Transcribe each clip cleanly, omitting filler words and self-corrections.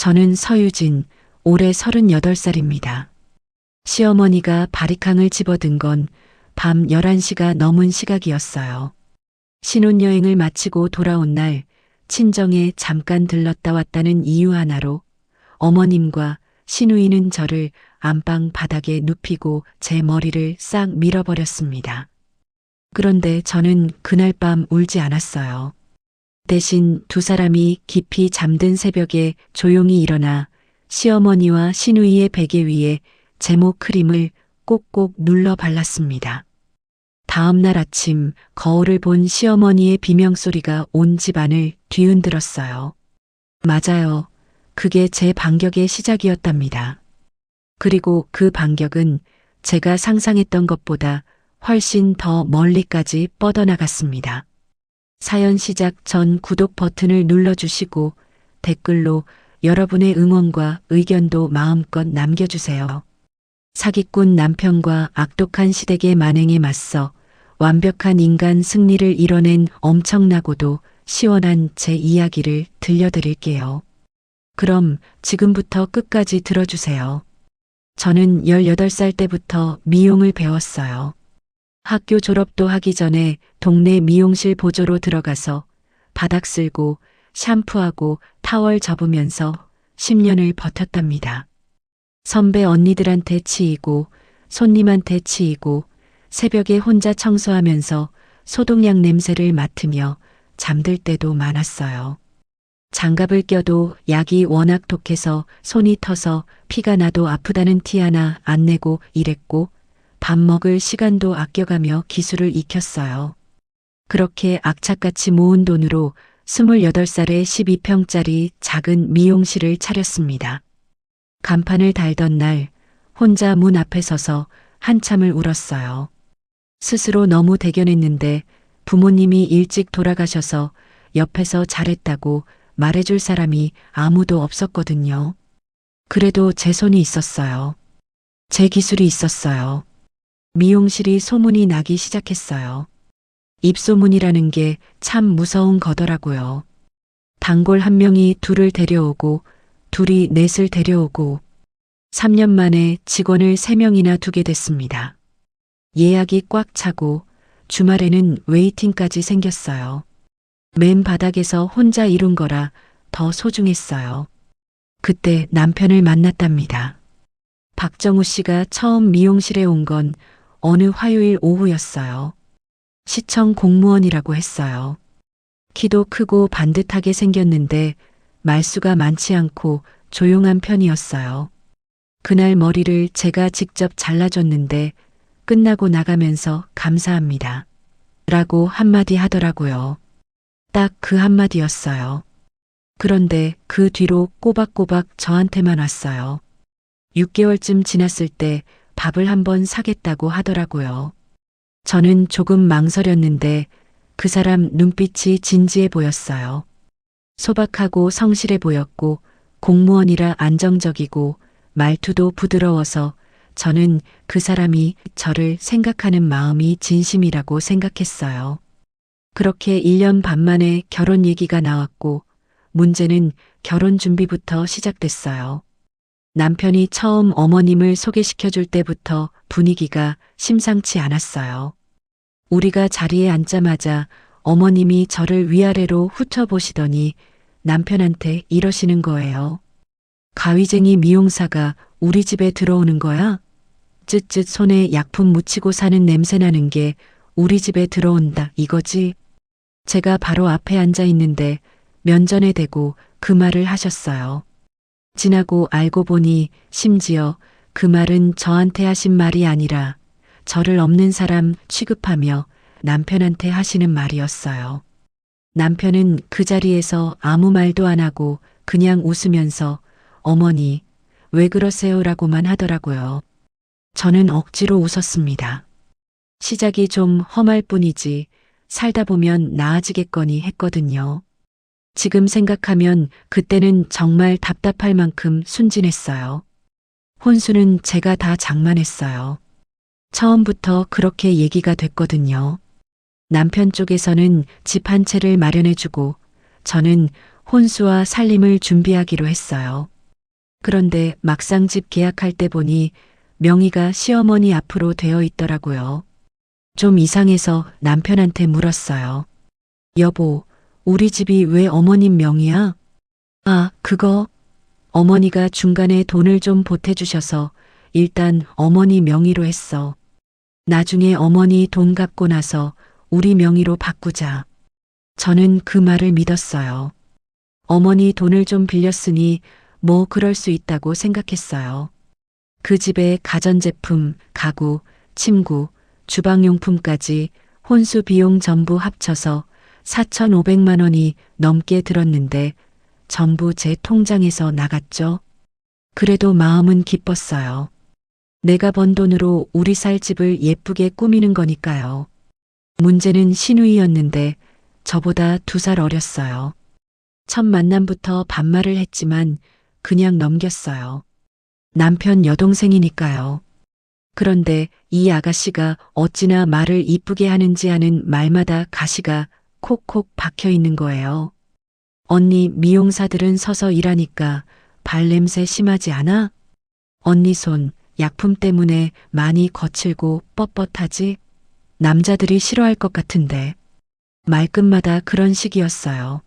저는 서유진, 올해 38살입니다. 시어머니가 바리캉을 집어든 건 밤 11시가 넘은 시각이었어요. 신혼여행을 마치고 돌아온 날 친정에 잠깐 들렀다 왔다는 이유 하나로 어머님과 시누이는 저를 안방 바닥에 눕히고 제 머리를 싹 밀어버렸습니다. 그런데 저는 그날 밤 울지 않았어요. 대신 두 사람이 깊이 잠든 새벽에 조용히 일어나 시어머니와 시누이의 베개 위에 제모 크림을 꼭꼭 눌러 발랐습니다. 다음 날 아침 거울을 본 시어머니의 비명소리가 온 집안을 뒤흔들었어요. 맞아요. 그게 제 반격의 시작이었답니다. 그리고 그 반격은 제가 상상했던 것보다 훨씬 더 멀리까지 뻗어나갔습니다. 사연 시작 전 구독 버튼을 눌러주시고 댓글로 여러분의 응원과 의견도 마음껏 남겨주세요. 사기꾼 남편과 악독한 시댁의 만행에 맞서 완벽한 인간 승리를 이뤄낸 엄청나고도 시원한 제 이야기를 들려드릴게요. 그럼 지금부터 끝까지 들어주세요. 저는 18살 때부터 미용을 배웠어요. 학교 졸업도 하기 전에 동네 미용실 보조로 들어가서 바닥 쓸고 샴푸하고 타월 접으면서 10년을 버텼답니다. 선배 언니들한테 치이고 손님한테 치이고 새벽에 혼자 청소하면서 소독약 냄새를 맡으며 잠들 때도 많았어요. 장갑을 껴도 약이 워낙 독해서 손이 터서 피가 나도 아프다는 티 하나 안 내고 일했고 밥 먹을 시간도 아껴가며 기술을 익혔어요. 그렇게 악착같이 모은 돈으로 28살에 12평짜리 작은 미용실을 차렸습니다. 간판을 달던 날 혼자 문 앞에 서서 한참을 울었어요. 스스로 너무 대견했는데 부모님이 일찍 돌아가셔서 옆에서 잘했다고 말해줄 사람이 아무도 없었거든요. 그래도 제 손이 있었어요. 제 기술이 있었어요. 미용실이 소문이 나기 시작했어요. 입소문이라는 게 참 무서운 거더라고요. 단골 한 명이 둘을 데려오고 둘이 넷을 데려오고 3년 만에 직원을 3명이나 두게 됐습니다. 예약이 꽉 차고 주말에는 웨이팅까지 생겼어요. 맨 바닥에서 혼자 이룬 거라 더 소중했어요. 그때 남편을 만났답니다. 박정우 씨가 처음 미용실에 온 건 어느 화요일 오후였어요. 시청 공무원이라고 했어요. 키도 크고 반듯하게 생겼는데 말수가 많지 않고 조용한 편이었어요. 그날 머리를 제가 직접 잘라줬는데 끝나고 나가면서 감사합니다. 라고 한마디 하더라고요. 딱 그 한마디였어요. 그런데 그 뒤로 꼬박꼬박 저한테만 왔어요. 6개월쯤 지났을 때 밥을 한번 사겠다고 하더라고요. 저는 조금 망설였는데 그 사람 눈빛이 진지해 보였어요. 소박하고 성실해 보였고 공무원이라 안정적이고 말투도 부드러워서 저는 그 사람이 저를 생각하는 마음이 진심이라고 생각했어요. 그렇게 1년 반 만에 결혼 얘기가 나왔고 문제는 결혼 준비부터 시작됐어요. 남편이 처음 어머님을 소개시켜줄 때부터 분위기가 심상치 않았어요. 우리가 자리에 앉자마자 어머님이 저를 위아래로 훑어보시더니 남편한테 이러시는 거예요. 가위쟁이 미용사가 우리 집에 들어오는 거야? 쯧쯧 손에 약품 묻히고 사는 냄새 나는 게 우리 집에 들어온다 이거지? 제가 바로 앞에 앉아 있는데 면전에 대고 그 말을 하셨어요. 지나고 알고 보니 심지어 그 말은 저한테 하신 말이 아니라 저를 없는 사람 취급하며 남편한테 하시는 말이었어요. 남편은 그 자리에서 아무 말도 안 하고 그냥 웃으면서 어머니, 왜 그러세요라고만 하더라고요. 저는 억지로 웃었습니다. 시작이 좀 험할 뿐이지 살다 보면 나아지겠거니 했거든요. 지금 생각하면 그때는 정말 답답할 만큼 순진했어요. 혼수는 제가 다 장만했어요. 처음부터 그렇게 얘기가 됐거든요. 남편 쪽에서는 집 한 채를 마련해주고 저는 혼수와 살림을 준비하기로 했어요. 그런데 막상 집 계약할 때 보니 명의가 시어머니 앞으로 되어 있더라고요. 좀 이상해서 남편한테 물었어요. 여보, 우리 집이 왜 어머님 명의야? 아, 그거 어머니가 중간에 돈을 좀 보태주셔서 일단 어머니 명의로 했어. 나중에 어머니 돈 갚고 나서 우리 명의로 바꾸자. 저는 그 말을 믿었어요. 어머니 돈을 좀 빌렸으니 뭐 그럴 수 있다고 생각했어요. 그 집에 가전제품, 가구, 침구, 주방용품까지 혼수 비용 전부 합쳐서 4,500만 원이 넘게 들었는데 전부 제 통장에서 나갔죠. 그래도 마음은 기뻤어요. 내가 번 돈으로 우리 살 집을 예쁘게 꾸미는 거니까요. 문제는 시누이였는데 저보다 2살 어렸어요. 첫 만남부터 반말을 했지만 그냥 넘겼어요. 남편 여동생이니까요. 그런데 이 아가씨가 어찌나 말을 이쁘게 하는지 하는 말마다 가시가 콕콕 박혀 있는 거예요. 언니 미용사들은 서서 일하니까 발냄새 심하지 않아? 언니 손 약품 때문에 많이 거칠고 뻣뻣하지? 남자들이 싫어할 것 같은데. 말끝마다 그런 식이었어요.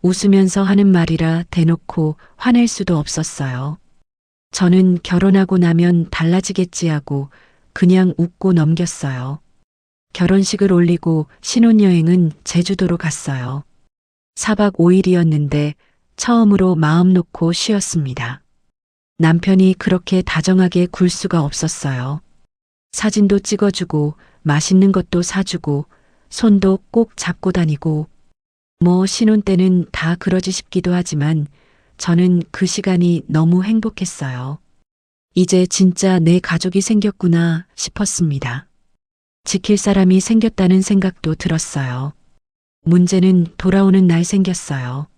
웃으면서 하는 말이라 대놓고 화낼 수도 없었어요. 저는 결혼하고 나면 달라지겠지 하고 그냥 웃고 넘겼어요. 결혼식을 올리고 신혼여행은 제주도로 갔어요. 4박 5일이었는데 처음으로 마음 놓고 쉬었습니다. 남편이 그렇게 다정하게 굴 수가 없었어요. 사진도 찍어주고 맛있는 것도 사주고 손도 꼭 잡고 다니고 뭐 신혼 때는 다 그러지 싶기도 하지만 저는 그 시간이 너무 행복했어요. 이제 진짜 내 가족이 생겼구나 싶었습니다. 지킬 사람이 생겼다는 생각도 들었어요. 문제는 돌아오는 날 생겼어요.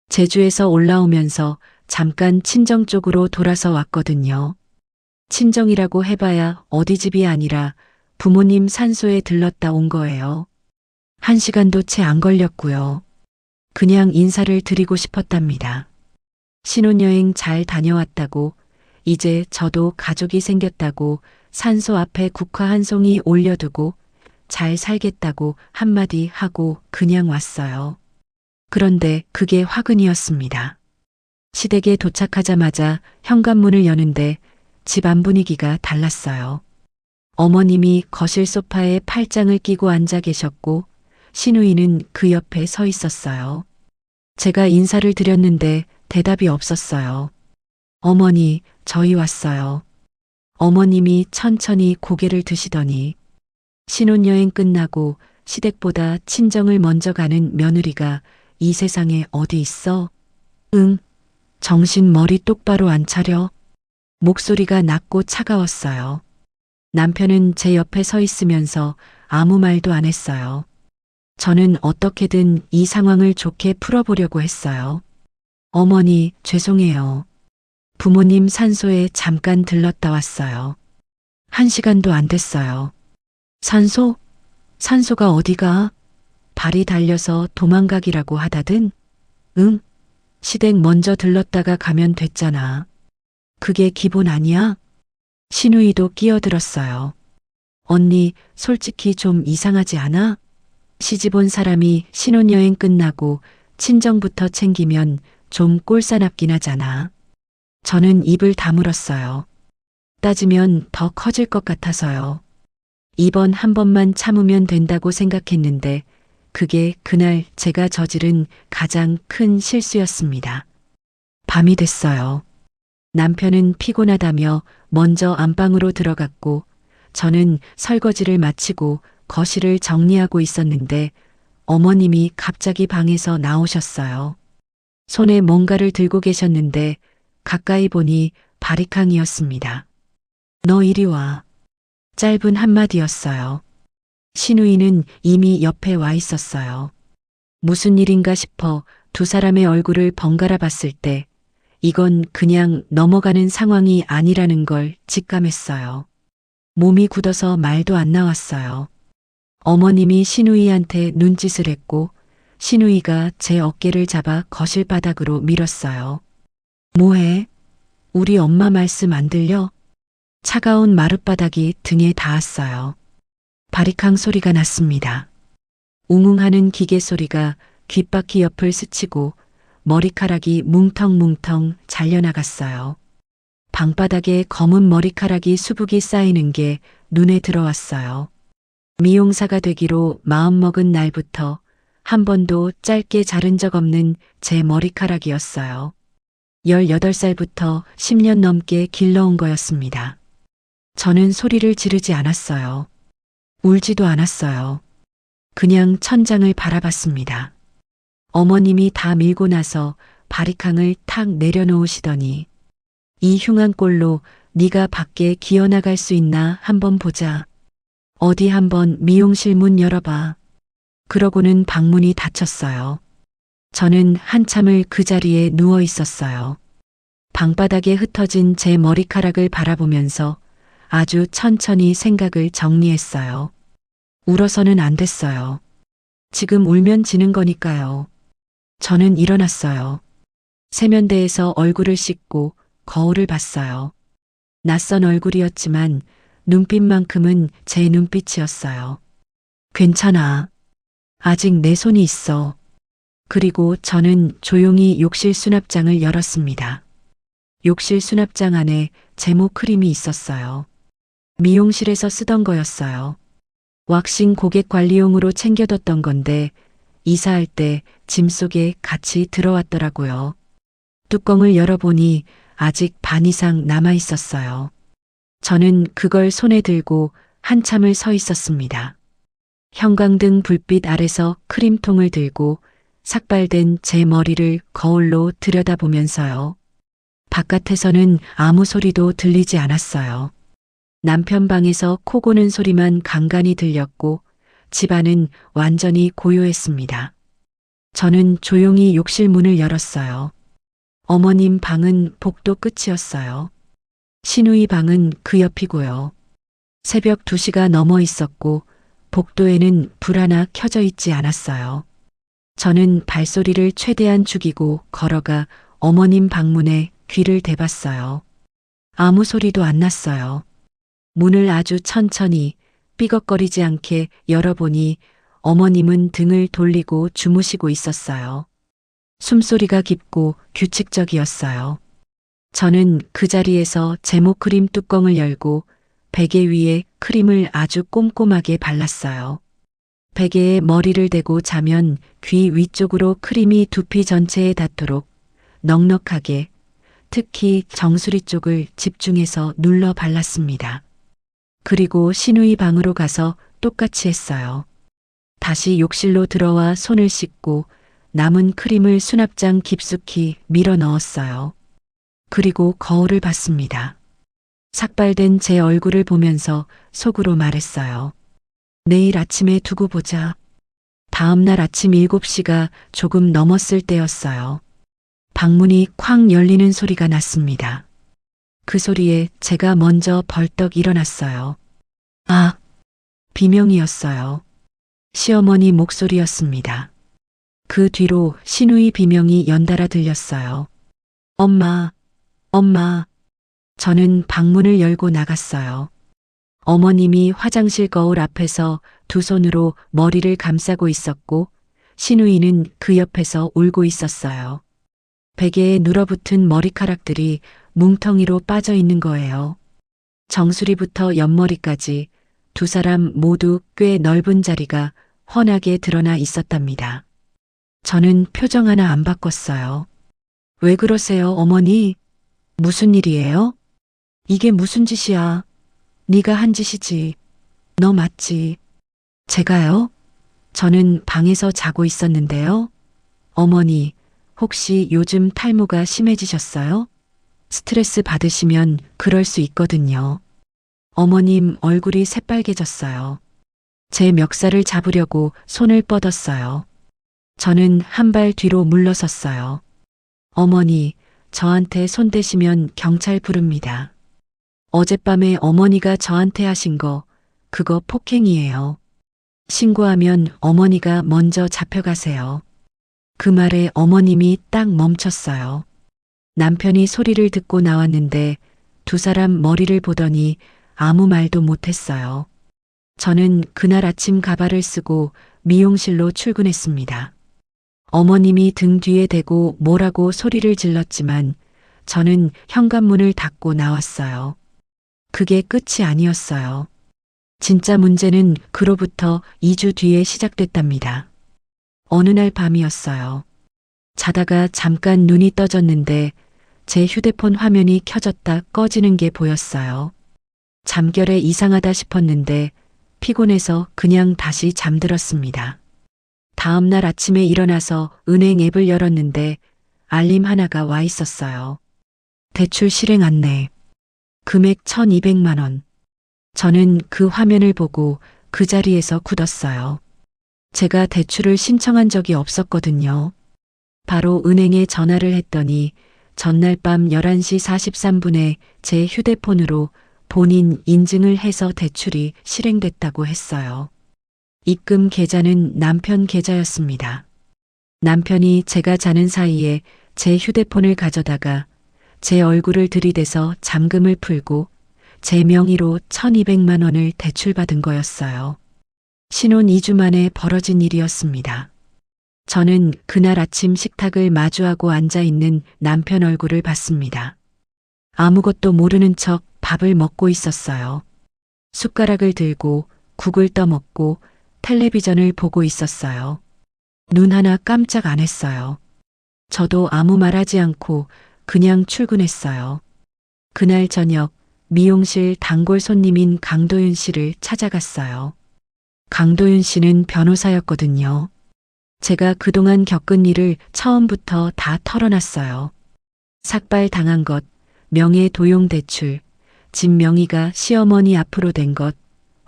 제주에서 올라오면서 잠깐 친정 쪽으로 돌아서 왔거든요. 친정이라고 해봐야 어디 집이 아니라 부모님 산소에 들렀다 온 거예요. 1시간도 채 안 걸렸고요. 그냥 인사를 드리고 싶었답니다. 신혼여행 잘 다녀왔다고, 이제 저도 가족이 생겼다고 산소 앞에 국화 한 송이 올려두고 잘 살겠다고 한마디 하고 그냥 왔어요. 그런데 그게 화근이었습니다. 시댁에 도착하자마자 현관문을 여는데 집 안 분위기가 달랐어요. 어머님이 거실 소파에 팔짱을 끼고 앉아 계셨고 시누이는 그 옆에 서 있었어요. 제가 인사를 드렸는데 대답이 없었어요. 어머니, 저희 왔어요. 어머님이 천천히 고개를 드시더니 신혼여행 끝나고 시댁보다 친정을 먼저 가는 며느리가 이 세상에 어디 있어? 응, 정신 머리 똑바로 안 차려? 목소리가 낮고 차가웠어요. 남편은 제 옆에 서 있으면서 아무 말도 안 했어요. 저는 어떻게든 이 상황을 좋게 풀어보려고 했어요. 어머니, 죄송해요. 부모님 산소에 잠깐 들렀다 왔어요. 1시간도 안 됐어요. 산소? 산소가 어디가? 발이 달려서 도망가기라고 하다든? 응? 시댁 먼저 들렀다가 가면 됐잖아. 그게 기본 아니야? 시누이도 끼어들었어요. 언니, 솔직히 좀 이상하지 않아? 시집 온 사람이 신혼여행 끝나고 친정부터 챙기면 좀 꼴사납긴 하잖아. 저는 입을 다물었어요. 따지면 더 커질 것 같아서요. 이번 한 번만 참으면 된다고 생각했는데 그게 그날 제가 저지른 가장 큰 실수였습니다. 밤이 됐어요. 남편은 피곤하다며 먼저 안방으로 들어갔고 저는 설거지를 마치고 거실을 정리하고 있었는데 어머님이 갑자기 방에서 나오셨어요. 손에 뭔가를 들고 계셨는데 가까이 보니 바리캉이었습니다. 너 이리 와. 짧은 한마디였어요. 시누이는 이미 옆에 와 있었어요. 무슨 일인가 싶어 2사람의 얼굴을 번갈아 봤을 때 이건 그냥 넘어가는 상황이 아니라는 걸 직감했어요. 몸이 굳어서 말도 안 나왔어요. 어머님이 시누이한테 눈짓을 했고 신우이가 제 어깨를 잡아 거실 바닥으로 밀었어요. 뭐해? 우리 엄마 말씀 안 들려? 차가운 마룻바닥이 등에 닿았어요. 바리캉 소리가 났습니다. 웅웅하는 기계 소리가 귓바퀴 옆을 스치고 머리카락이 뭉텅뭉텅 잘려나갔어요. 방바닥에 검은 머리카락이 수북이 쌓이는 게 눈에 들어왔어요. 미용사가 되기로 마음먹은 날부터 한 번도 짧게 자른 적 없는 제 머리카락이었어요. 18살부터 10년 넘게 길러온 거였습니다. 저는 소리를 지르지 않았어요. 울지도 않았어요. 그냥 천장을 바라봤습니다. 어머님이 다 밀고 나서 바리캉을 탁 내려놓으시더니 이 흉한 꼴로 네가 밖에 기어나갈 수 있나 한번 보자. 어디 한번 미용실 문 열어봐. 그러고는 방문이 닫혔어요. 저는 한참을 그 자리에 누워 있었어요. 방바닥에 흩어진 제 머리카락을 바라보면서 아주 천천히 생각을 정리했어요. 울어서는 안 됐어요. 지금 울면 지는 거니까요. 저는 일어났어요. 세면대에서 얼굴을 씻고 거울을 봤어요. 낯선 얼굴이었지만 눈빛만큼은 제 눈빛이었어요. 괜찮아. 아직 내 손이 있어. 그리고 저는 조용히 욕실 수납장을 열었습니다. 욕실 수납장 안에 제모 크림이 있었어요. 미용실에서 쓰던 거였어요. 왁싱 고객 관리용으로 챙겨뒀던 건데 이사할 때 짐 속에 같이 들어왔더라고요. 뚜껑을 열어보니 아직 반 이상 남아 있었어요. 저는 그걸 손에 들고 한참을 서 있었습니다. 형광등 불빛 아래서 크림통을 들고 삭발된 제 머리를 거울로 들여다보면서요. 바깥에서는 아무 소리도 들리지 않았어요. 남편 방에서 코 고는 소리만 간간히 들렸고 집안은 완전히 고요했습니다. 저는 조용히 욕실 문을 열었어요. 어머님 방은 복도 끝이었어요. 신우이 방은 그 옆이고요. 새벽 2시가 넘어 있었고 복도에는 불 하나 켜져 있지 않았어요. 저는 발소리를 최대한 죽이고 걸어가 어머님 방문에 귀를 대봤어요. 아무 소리도 안 났어요. 문을 아주 천천히 삐걱거리지 않게 열어보니 어머님은 등을 돌리고 주무시고 있었어요. 숨소리가 깊고 규칙적이었어요. 저는 그 자리에서 제모 크림 뚜껑을 열고 베개 위에 크림을 아주 꼼꼼하게 발랐어요. 베개에 머리를 대고 자면 귀 위쪽으로 크림이 두피 전체에 닿도록 넉넉하게, 특히 정수리 쪽을 집중해서 눌러 발랐습니다. 그리고 신우이 방으로 가서 똑같이 했어요. 다시 욕실로 들어와 손을 씻고 남은 크림을 수납장 깊숙이 밀어 넣었어요. 그리고 거울을 봤습니다. 삭발된 제 얼굴을 보면서 속으로 말했어요. 내일 아침에 두고 보자. 다음 날 아침 7시가 조금 넘었을 때였어요. 방문이 쾅 열리는 소리가 났습니다. 그 소리에 제가 먼저 벌떡 일어났어요. 아, 비명이었어요. 시어머니 목소리였습니다. 그 뒤로 신우이 비명이 연달아 들렸어요. 엄마, 엄마. 저는 방문을 열고 나갔어요. 어머님이 화장실 거울 앞에서 두 손으로 머리를 감싸고 있었고 신우이는 그 옆에서 울고 있었어요. 베개에 눌어붙은 머리카락들이 뭉텅이로 빠져 있는 거예요. 정수리부터 옆머리까지 두 사람 모두 꽤 넓은 자리가 훤하게 드러나 있었답니다. 저는 표정 하나 안 바꿨어요. 왜 그러세요, 어머니? 무슨 일이에요? 이게 무슨 짓이야? 네가 한 짓이지. 너 맞지? 제가요? 저는 방에서 자고 있었는데요. 어머니, 혹시 요즘 탈모가 심해지셨어요? 스트레스 받으시면 그럴 수 있거든요. 어머님 얼굴이 새빨개졌어요. 제 멱살을 잡으려고 손을 뻗었어요. 저는 한 발 뒤로 물러섰어요. 어머니, 저한테 손 대시면 경찰 부릅니다. 어젯밤에 어머니가 저한테 하신 거, 그거 폭행이에요. 신고하면 어머니가 먼저 잡혀가세요. 그 말에 어머님이 딱 멈췄어요. 남편이 소리를 듣고 나왔는데 두 사람 머리를 보더니 아무 말도 못했어요. 저는 그날 아침 가발을 쓰고 미용실로 출근했습니다. 어머님이 등 뒤에 대고 뭐라고 소리를 질렀지만 저는 현관문을 닫고 나왔어요. 그게 끝이 아니었어요. 진짜 문제는 그로부터 2주 뒤에 시작됐답니다. 어느 날 밤이었어요. 자다가 잠깐 눈이 떠졌는데 제 휴대폰 화면이 켜졌다 꺼지는 게 보였어요. 잠결에 이상하다 싶었는데 피곤해서 그냥 다시 잠들었습니다. 다음 날 아침에 일어나서 은행 앱을 열었는데 알림 하나가 와 있었어요. 대출 실행 안내. 금액 1,200만 원. 저는 그 화면을 보고 그 자리에서 굳었어요. 제가 대출을 신청한 적이 없었거든요. 바로 은행에 전화를 했더니 전날 밤 11시 43분에 제 휴대폰으로 본인 인증을 해서 대출이 실행됐다고 했어요. 입금 계좌는 남편 계좌였습니다. 남편이 제가 자는 사이에 제 휴대폰을 가져다가 제 얼굴을 들이대서 잠금을 풀고 제 명의로 1,200만 원을 대출받은 거였어요. 신혼 2주 만에 벌어진 일이었습니다. 저는 그날 아침 식탁을 마주하고 앉아 있는 남편 얼굴을 봤습니다. 아무것도 모르는 척 밥을 먹고 있었어요. 숟가락을 들고 국을 떠먹고 텔레비전을 보고 있었어요. 눈 하나 깜짝 안 했어요. 저도 아무 말하지 않고 그냥 출근했어요. 그날 저녁 미용실 단골 손님인 강도윤 씨를 찾아갔어요. 강도윤 씨는 변호사였거든요. 제가 그동안 겪은 일을 처음부터 다 털어놨어요. 삭발 당한 것, 명예 도용 대출, 집 명의가 시어머니 앞으로 된 것,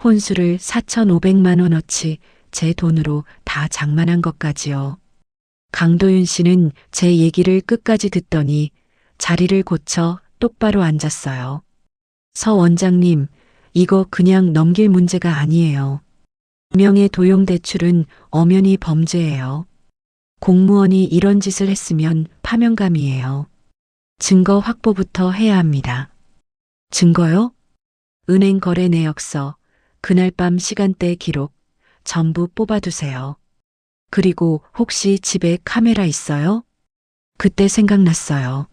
혼수를 4,500만 원어치 제 돈으로 다 장만한 것까지요. 강도윤 씨는 제 얘기를 끝까지 듣더니 자리를 고쳐 똑바로 앉았어요. 서 원장님, 이거 그냥 넘길 문제가 아니에요. 명예 도용 대출은 엄연히 범죄예요. 공무원이 이런 짓을 했으면 파면감이에요. 증거 확보부터 해야 합니다. 증거요? 은행 거래 내역서, 그날 밤 시간대 기록, 전부 뽑아두세요. 그리고 혹시 집에 카메라 있어요? 그때 생각났어요.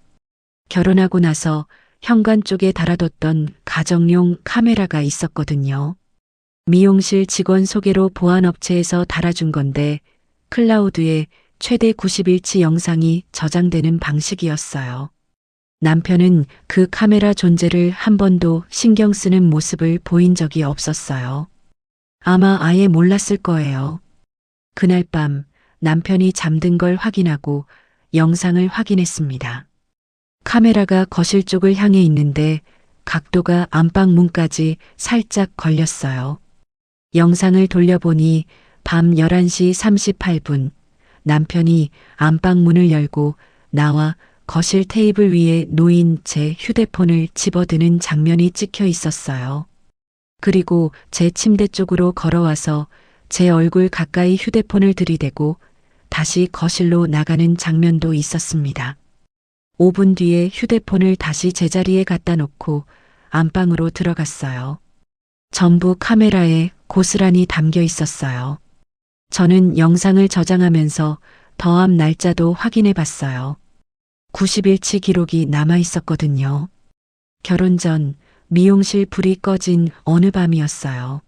결혼하고 나서 현관 쪽에 달아뒀던 가정용 카메라가 있었거든요. 미용실 직원 소개로 보안업체에서 달아준 건데 클라우드에 최대 90일치 영상이 저장되는 방식이었어요. 남편은 그 카메라 존재를 한 번도 신경 쓰는 모습을 보인 적이 없었어요. 아마 아예 몰랐을 거예요. 그날 밤 남편이 잠든 걸 확인하고 영상을 확인했습니다. 카메라가 거실 쪽을 향해 있는데 각도가 안방 문까지 살짝 걸렸어요. 영상을 돌려보니 밤 11시 38분 남편이 안방 문을 열고 나와 거실 테이블 위에 놓인 제 휴대폰을 집어드는 장면이 찍혀 있었어요. 그리고 제 침대 쪽으로 걸어와서 제 얼굴 가까이 휴대폰을 들이대고 다시 거실로 나가는 장면도 있었습니다. 5분 뒤에 휴대폰을 다시 제자리에 갖다 놓고 안방으로 들어갔어요. 전부 카메라에 고스란히 담겨 있었어요. 저는 영상을 저장하면서 더합 날짜도 확인해 봤어요. 90일치 기록이 남아 있었거든요. 결혼 전 미용실 불이 꺼진 어느 밤이었어요.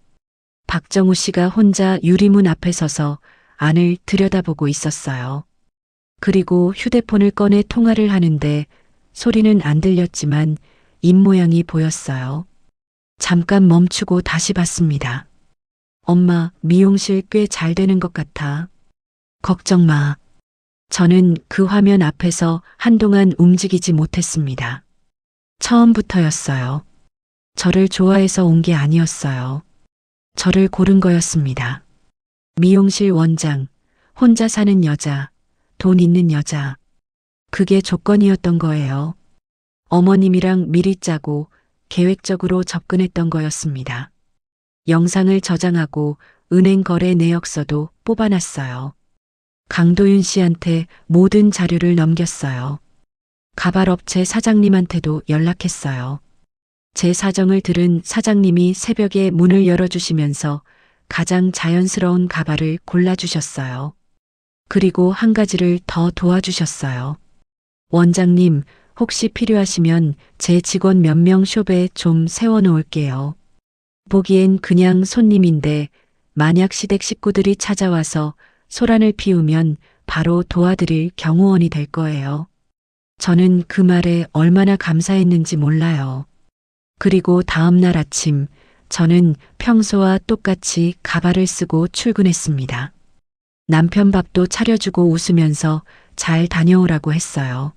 박정우 씨가 혼자 유리문 앞에 서서 안을 들여다보고 있었어요. 그리고 휴대폰을 꺼내 통화를 하는데 소리는 안 들렸지만 입모양이 보였어요. 잠깐 멈추고 다시 봤습니다. 엄마, 미용실 꽤 잘 되는 것 같아. 걱정 마. 저는 그 화면 앞에서 한동안 움직이지 못했습니다. 처음부터였어요. 저를 좋아해서 온 게 아니었어요. 저를 고른 거였습니다. 미용실 원장, 혼자 사는 여자, 돈 있는 여자. 그게 조건이었던 거예요. 어머님이랑 미리 짜고 계획적으로 접근했던 거였습니다. 영상을 저장하고 은행 거래 내역서도 뽑아놨어요. 강도윤 씨한테 모든 자료를 넘겼어요. 가발업체 사장님한테도 연락했어요. 제 사정을 들은 사장님이 새벽에 문을 열어주시면서 가장 자연스러운 가발을 골라주셨어요. 그리고 한 가지를 더 도와주셨어요. 원장님, 혹시 필요하시면 제 직원 몇 명 숍에 좀 세워놓을게요. 보기엔 그냥 손님인데 만약 시댁 식구들이 찾아와서 소란을 피우면 바로 도와드릴 경호원이 될 거예요. 저는 그 말에 얼마나 감사했는지 몰라요. 그리고 다음 날 아침, 저는 평소와 똑같이 가발을 쓰고 출근했습니다. 남편 밥도 차려주고 웃으면서 잘 다녀오라고 했어요.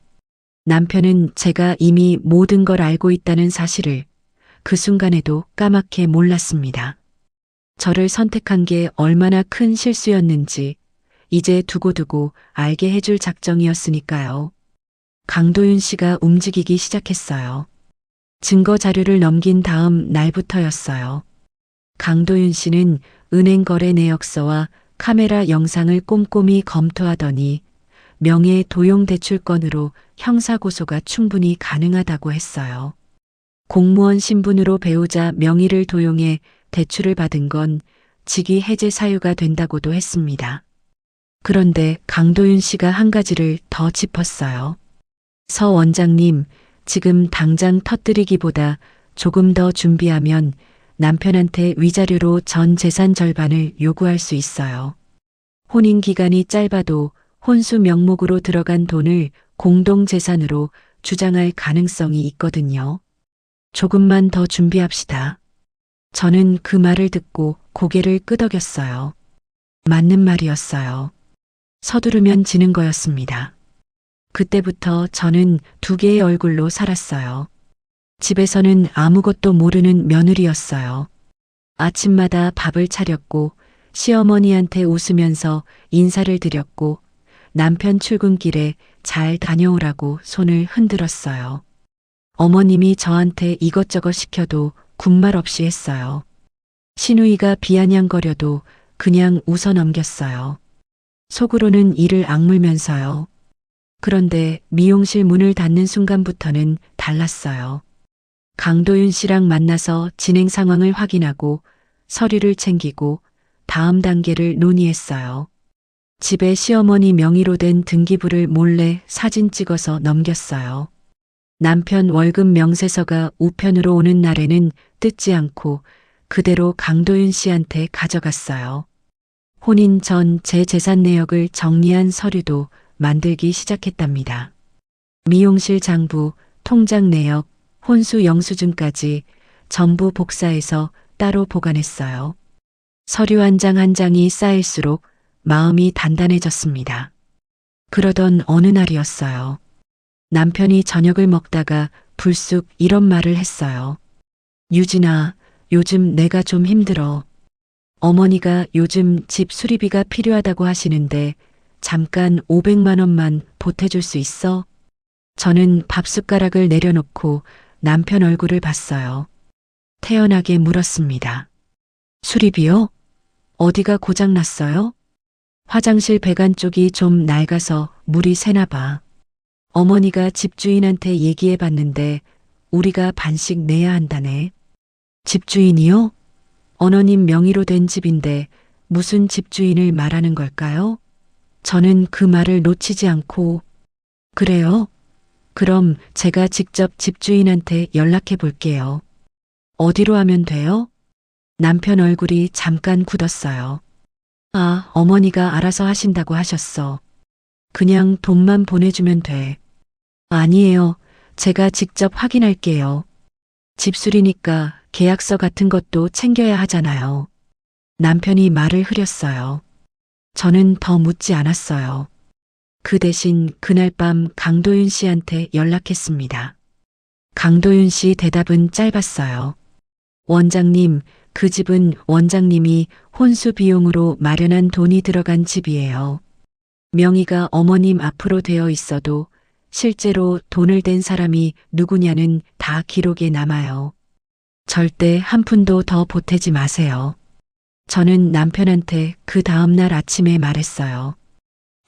남편은 제가 이미 모든 걸 알고 있다는 사실을 그 순간에도 까맣게 몰랐습니다. 저를 선택한 게 얼마나 큰 실수였는지 이제 두고두고 알게 해줄 작정이었으니까요. 강도윤 씨가 움직이기 시작했어요. 증거 자료를 넘긴 다음 날부터였어요. 강도윤 씨는 은행 거래 내역서와 카메라 영상을 꼼꼼히 검토하더니 명예 도용 대출건으로 형사고소가 충분히 가능하다고 했어요. 공무원 신분으로 배우자 명의를 도용해 대출을 받은 건 직위 해제 사유가 된다고도 했습니다. 그런데 강도윤 씨가 한 가지를 더 짚었어요. 서 원장님, 지금 당장 터뜨리기보다 조금 더 준비하면 남편한테 위자료로 전 재산 절반을 요구할 수 있어요. 혼인 기간이 짧아도 혼수 명목으로 들어간 돈을 공동재산으로 주장할 가능성이 있거든요. 조금만 더 준비합시다. 저는 그 말을 듣고 고개를 끄덕였어요. 맞는 말이었어요. 서두르면 지는 거였습니다. 그때부터 저는 두 개의 얼굴로 살았어요. 집에서는 아무것도 모르는 며느리였어요. 아침마다 밥을 차렸고 시어머니한테 웃으면서 인사를 드렸고 남편 출근길에 잘 다녀오라고 손을 흔들었어요. 어머님이 저한테 이것저것 시켜도 군말 없이 했어요. 시누이가 비아냥거려도 그냥 웃어 넘겼어요. 속으로는 이를 악물면서요. 그런데 미용실 문을 닫는 순간부터는 달랐어요. 강도윤 씨랑 만나서 진행 상황을 확인하고 서류를 챙기고 다음 단계를 논의했어요. 집에 시어머니 명의로 된 등기부를 몰래 사진 찍어서 넘겼어요. 남편 월급 명세서가 우편으로 오는 날에는 뜯지 않고 그대로 강도윤 씨한테 가져갔어요. 혼인 전 제 재산 내역을 정리한 서류도 만들기 시작했답니다. 미용실 장부, 통장 내역, 혼수 영수증까지 전부 복사해서 따로 보관했어요. 서류 한 장 한 장이 쌓일수록 마음이 단단해졌습니다. 그러던 어느 날이었어요. 남편이 저녁을 먹다가 불쑥 이런 말을 했어요. 유진아, 요즘 내가 좀 힘들어. 어머니가 요즘 집 수리비가 필요하다고 하시는데 잠깐 500만 원만 보태줄 수 있어? 저는 밥숟가락을 내려놓고 남편 얼굴을 봤어요. 태연하게 물었습니다. 수리비요? 어디가 고장났어요? 화장실 배관 쪽이 좀 낡아서 물이 새나 봐. 어머니가 집주인한테 얘기해 봤는데 우리가 반씩 내야 한다네. 집주인이요? 언어님 명의로 된 집인데 무슨 집주인을 말하는 걸까요? 저는 그 말을 놓치지 않고 그래요? 그럼 제가 직접 집주인한테 연락해 볼게요. 어디로 하면 돼요? 남편 얼굴이 잠깐 굳었어요. 아, 어머니가 알아서 하신다고 하셨어. 그냥 돈만 보내주면 돼. 아니에요. 제가 직접 확인할게요. 집수리니까 계약서 같은 것도 챙겨야 하잖아요. 남편이 말을 흐렸어요. 저는 더 묻지 않았어요. 그 대신 그날 밤 강도윤 씨한테 연락했습니다. 강도윤 씨 대답은 짧았어요. 원장님, 그 집은 원장님이 혼수 비용으로 마련한 돈이 들어간 집이에요. 명의가 어머님 앞으로 되어 있어도 실제로 돈을 댄 사람이 누구냐는 다 기록에 남아요. 절대 한 푼도 더 보태지 마세요. 저는 남편한테 그 다음날 아침에 말했어요.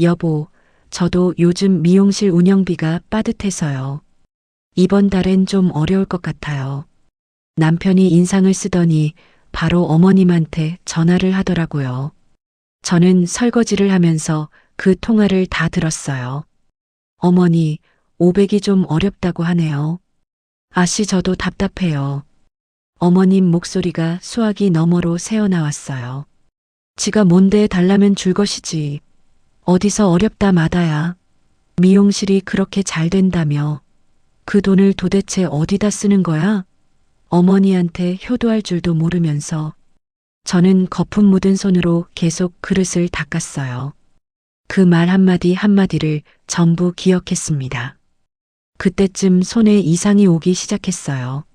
여보, 저도 요즘 미용실 운영비가 빠듯해서요. 이번 달엔 좀 어려울 것 같아요. 남편이 인상을 쓰더니 바로 어머님한테 전화를 하더라고요. 저는 설거지를 하면서 그 통화를 다 들었어요. 어머니, 500이 좀 어렵다고 하네요. 아씨, 저도 답답해요. 어머님 목소리가 수화기 너머로 새어나왔어요. 지가 뭔데 달라면 줄 것이지. 어디서 어렵다 마다야. 미용실이 그렇게 잘 된다며. 그 돈을 도대체 어디다 쓰는 거야? 어머니한테 효도할 줄도 모르면서. 저는 거품 묻은 손으로 계속 그릇을 닦았어요. 그 말 한마디 한마디를 전부 기억했습니다. 그때쯤 손에 이상이 오기 시작했어요.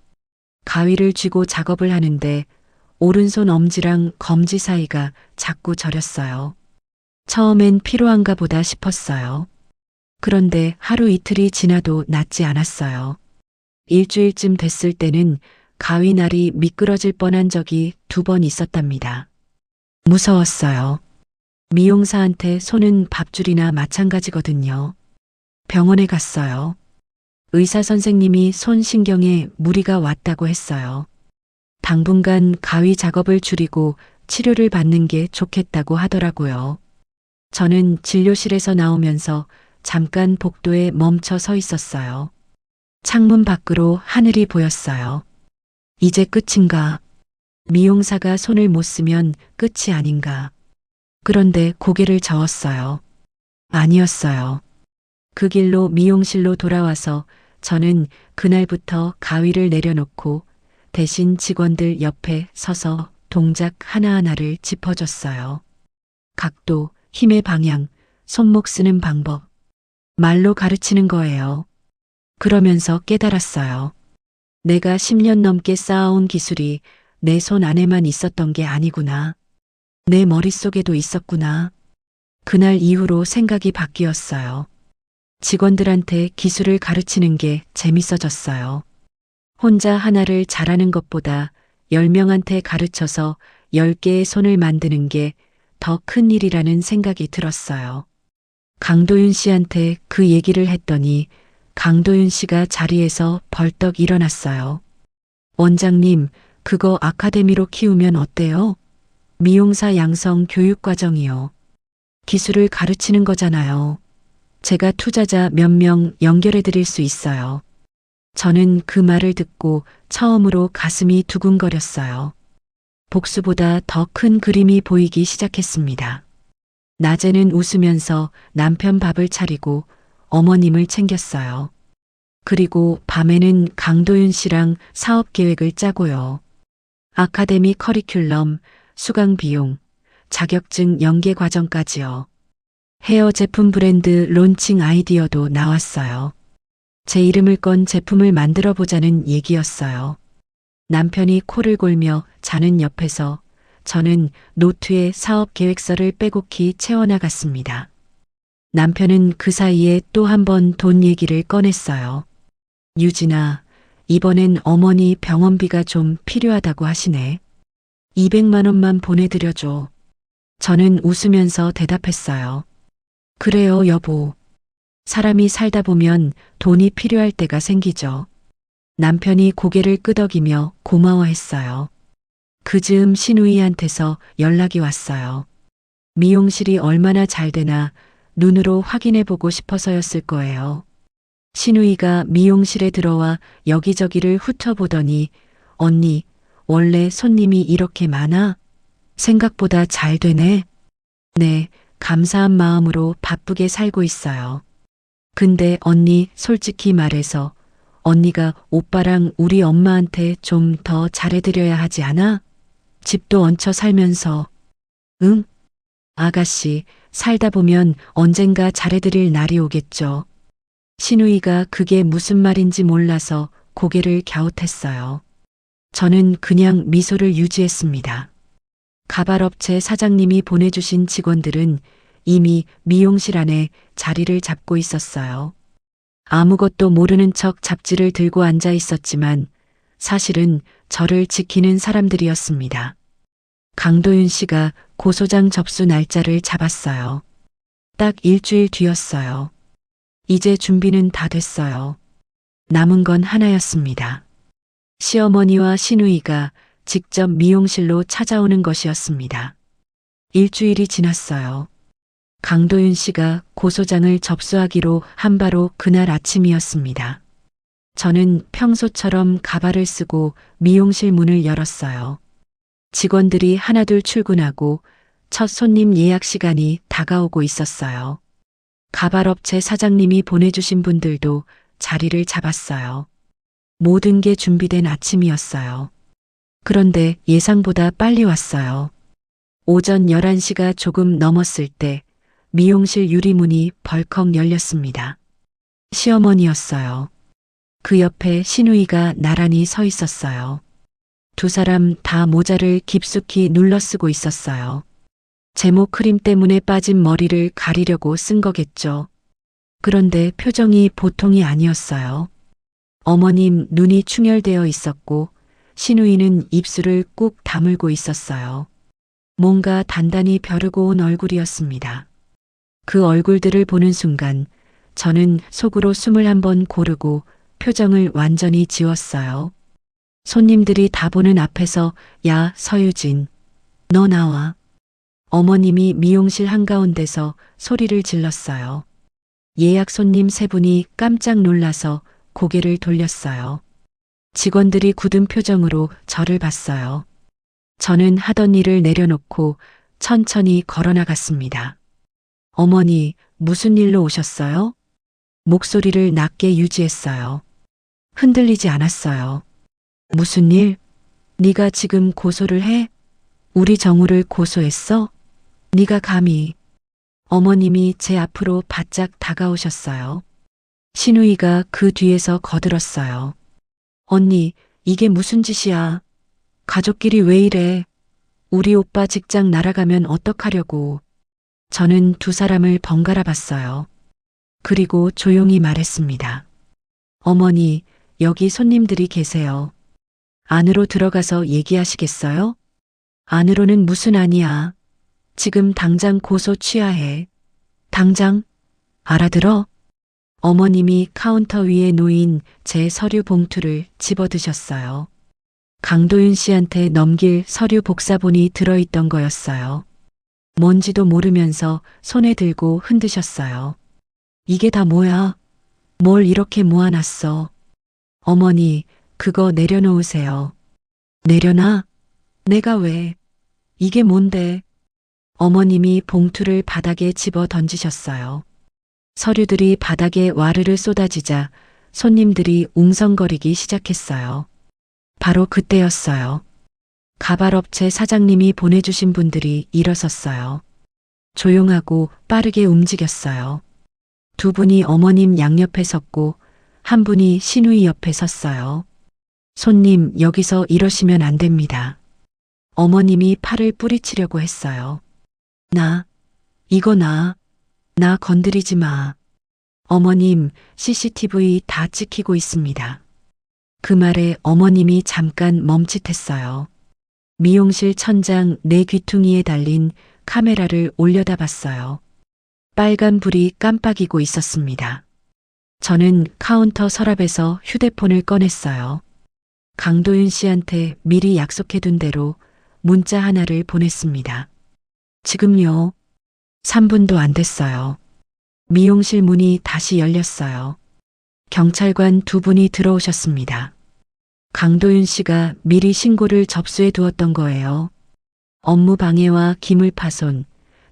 가위를 쥐고 작업을 하는데 오른손 엄지랑 검지 사이가 자꾸 저렸어요. 처음엔 피로한가 보다 싶었어요. 그런데 하루 이틀이 지나도 낫지 않았어요. 일주일쯤 됐을 때는 가위날이 미끄러질 뻔한 적이 2번 있었답니다. 무서웠어요. 미용사한테 손은 밥줄이나 마찬가지거든요. 병원에 갔어요. 의사 선생님이 손 신경에 무리가 왔다고 했어요. 당분간 가위 작업을 줄이고 치료를 받는 게 좋겠다고 하더라고요. 저는 진료실에서 나오면서 잠깐 복도에 멈춰 서 있었어요. 창문 밖으로 하늘이 보였어요. 이제 끝인가? 미용사가 손을 못 쓰면 끝이 아닌가? 그런데 고개를 저었어요. 아니었어요. 그 길로 미용실로 돌아와서 저는 그날부터 가위를 내려놓고 대신 직원들 옆에 서서 동작 하나하나를 짚어줬어요. 각도, 힘의 방향, 손목 쓰는 방법. 말로 가르치는 거예요. 그러면서 깨달았어요. 내가 10년 넘게 쌓아온 기술이 내 손 안에만 있었던 게 아니구나. 내 머릿속에도 있었구나. 그날 이후로 생각이 바뀌었어요. 직원들한테 기술을 가르치는 게 재밌어졌어요. 혼자 하나를 잘하는 것보다 10명한테 가르쳐서 10개의 손을 만드는 게 더 큰 일이라는 생각이 들었어요. 강도윤 씨한테 그 얘기를 했더니 강도윤 씨가 자리에서 벌떡 일어났어요. 원장님, 그거 아카데미로 키우면 어때요? 미용사 양성 교육 과정이요. 기술을 가르치는 거잖아요. 제가 투자자 몇 명 연결해 드릴 수 있어요. 저는 그 말을 듣고 처음으로 가슴이 두근거렸어요. 복수보다 더 큰 그림이 보이기 시작했습니다. 낮에는 웃으면서 남편 밥을 차리고 어머님을 챙겼어요. 그리고 밤에는 강도윤 씨랑 사업 계획을 짜고요. 아카데미 커리큘럼, 수강 비용, 자격증 연계 과정까지요. 헤어 제품 브랜드 론칭 아이디어도 나왔어요. 제 이름을 건 제품을 만들어 보자는 얘기였어요. 남편이 코를 골며 자는 옆에서 저는 노트에 사업 계획서를 빼곡히 채워나갔습니다. 남편은 그 사이에 또 한 번 돈 얘기를 꺼냈어요. 유진아, 이번엔 어머니 병원비가 좀 필요하다고 하시네. 200만 원만 보내드려줘. 저는 웃으면서 대답했어요. 그래요, 여보. 사람이 살다 보면 돈이 필요할 때가 생기죠. 남편이 고개를 끄덕이며 고마워했어요. 그 즈음 신우이한테서 연락이 왔어요. 미용실이 얼마나 잘 되나 눈으로 확인해보고 싶어서였을 거예요. 신우이가 미용실에 들어와 여기저기를 훑어보더니 언니, 원래 손님이 이렇게 많아? 생각보다 잘 되네. 네, 감사한 마음으로 바쁘게 살고 있어요. 근데 언니 솔직히 말해서 언니가 오빠랑 우리 엄마한테 좀 더 잘해드려야 하지 않아? 집도 얹혀 살면서. 응? 아가씨, 살다 보면 언젠가 잘해드릴 날이 오겠죠. 신우이가 그게 무슨 말인지 몰라서 고개를 갸웃했어요. 저는 그냥 미소를 유지했습니다. 가발업체 사장님이 보내주신 직원들은 이미 미용실 안에 자리를 잡고 있었어요. 아무것도 모르는 척 잡지를 들고 앉아 있었지만 사실은 저를 지키는 사람들이었습니다. 강도윤 씨가 고소장 접수 날짜를 잡았어요. 딱 일주일 뒤였어요. 이제 준비는 다 됐어요. 남은 건 하나였습니다. 시어머니와 시누이가 직접 미용실로 찾아오는 것이었습니다. 일주일이 지났어요. 강도윤 씨가 고소장을 접수하기로 한 바로 그날 아침이었습니다. 저는 평소처럼 가발을 쓰고 미용실 문을 열었어요. 직원들이 하나둘 출근하고 첫 손님 예약 시간이 다가오고 있었어요. 가발업체 사장님이 보내주신 분들도 자리를 잡았어요. 모든 게 준비된 아침이었어요. 그런데 예상보다 빨리 왔어요. 오전 11시가 조금 넘었을 때 미용실 유리문이 벌컥 열렸습니다. 시어머니였어요. 그 옆에 시누이가 나란히 서 있었어요. 두 사람 다 모자를 깊숙이 눌러 쓰고 있었어요. 제모 크림 때문에 빠진 머리를 가리려고 쓴 거겠죠. 그런데 표정이 보통이 아니었어요. 어머님 눈이 충혈되어 있었고 시누이는 입술을 꾹 다물고 있었어요. 뭔가 단단히 벼르고 온 얼굴이었습니다. 그 얼굴들을 보는 순간 저는 속으로 숨을 한번 고르고 표정을 완전히 지웠어요. 손님들이 다 보는 앞에서 야, 서유진, 너 나와. 어머님이 미용실 한가운데서 소리를 질렀어요. 예약 손님 세 분이 깜짝 놀라서 고개를 돌렸어요. 직원들이 굳은 표정으로 저를 봤어요. 저는 하던 일을 내려놓고 천천히 걸어 나갔습니다. 어머니, 무슨 일로 오셨어요? 목소리를 낮게 유지했어요. 흔들리지 않았어요. 무슨 일? 네가 지금 고소를 해? 우리 정우를 고소했어? 네가 감히. 어머님이 제 앞으로 바짝 다가오셨어요. 시누이가 그 뒤에서 거들었어요. 언니, 이게 무슨 짓이야? 가족끼리 왜 이래? 우리 오빠 직장 날아가면 어떡하려고. 저는 두 사람을 번갈아 봤어요. 그리고 조용히 말했습니다. 어머니, 여기 손님들이 계세요. 안으로 들어가서 얘기하시겠어요? 안으로는 무슨 안이야. 지금 당장 고소 취하해. 당장? 알아들어? 어머님이 카운터 위에 놓인 제 서류 봉투를 집어드셨어요. 강도윤 씨한테 넘길 서류 복사본이 들어있던 거였어요. 뭔지도 모르면서 손에 들고 흔드셨어요. 이게 다 뭐야? 뭘 이렇게 모아놨어? 어머니, 그거 내려놓으세요. 내려놔? 내가 왜? 이게 뭔데? 어머님이 봉투를 바닥에 집어 던지셨어요. 서류들이 바닥에 와르르 쏟아지자 손님들이 웅성거리기 시작했어요. 바로 그때였어요. 가발업체 사장님이 보내주신 분들이 일어섰어요. 조용하고 빠르게 움직였어요. 두 분이 어머님 양옆에 섰고 한 분이 시누이 옆에 섰어요. 손님, 여기서 이러시면 안 됩니다. 어머님이 팔을 뿌리치려고 했어요. 이거 나 건드리지 마. 어머님, CCTV 다 찍히고 있습니다. 그 말에 어머님이 잠깐 멈칫했어요. 미용실 천장 내 귀퉁이에 달린 카메라를 올려다봤어요. 빨간 불이 깜빡이고 있었습니다. 저는 카운터 서랍에서 휴대폰을 꺼냈어요. 강도윤 씨한테 미리 약속해둔 대로 문자 하나를 보냈습니다. 지금요. 3분도 안 됐어요. 미용실 문이 다시 열렸어요. 경찰관 두 분이 들어오셨습니다. 강도윤 씨가 미리 신고를 접수해 두었던 거예요. 업무 방해와 기물 파손,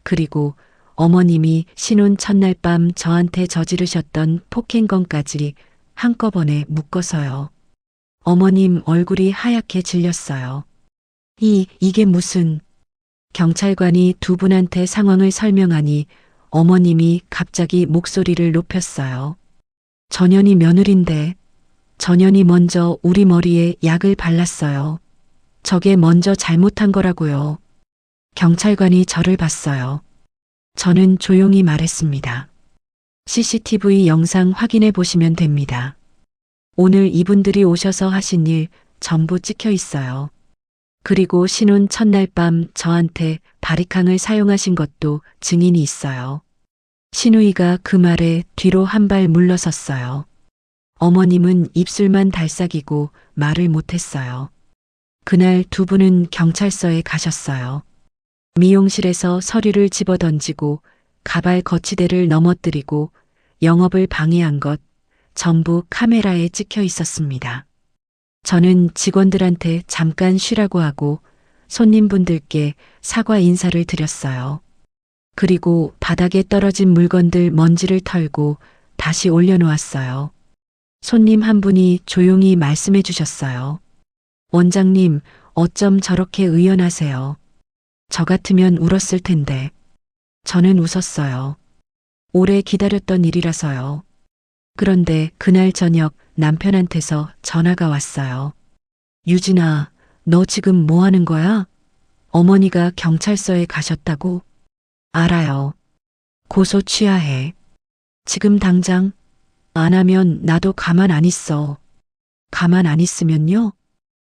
그리고 어머님이 신혼 첫날 밤 저한테 저지르셨던 폭행건까지 한꺼번에 묶어서요. 어머님 얼굴이 하얗게 질렸어요. 이게 무슨... 경찰관이 두 분한테 상황을 설명하니 어머님이 갑자기 목소리를 높였어요. 전현이 며느린데 전현이 먼저 우리 머리에 약을 발랐어요. 저게 먼저 잘못한 거라고요. 경찰관이 저를 봤어요. 저는 조용히 말했습니다. CCTV 영상 확인해 보시면 됩니다. 오늘 이분들이 오셔서 하신 일 전부 찍혀 있어요. 그리고 신혼 첫날 밤 저한테 바리캉을 사용하신 것도 증인이 있어요. 신우이가 그 말에 뒤로 한 발 물러섰어요. 어머님은 입술만 달싹이고 말을 못했어요. 그날 두 분은 경찰서에 가셨어요. 미용실에서 서류를 집어던지고 가발 거치대를 넘어뜨리고 영업을 방해한 것 전부 카메라에 찍혀 있었습니다. 저는 직원들한테 잠깐 쉬라고 하고 손님분들께 사과 인사를 드렸어요. 그리고 바닥에 떨어진 물건들 먼지를 털고 다시 올려놓았어요. 손님 한 분이 조용히 말씀해 주셨어요. 원장님, 어쩜 저렇게 의연하세요? 저 같으면 울었을 텐데. 저는 웃었어요. 오래 기다렸던 일이라서요. 그런데 그날 저녁 남편한테서 전화가 왔어요. 유진아, 너 지금 뭐 하는 거야? 어머니가 경찰서에 가셨다고? 알아요. 고소 취하해. 지금 당장 안 하면 나도 가만 안 있어. 가만 안 있으면요?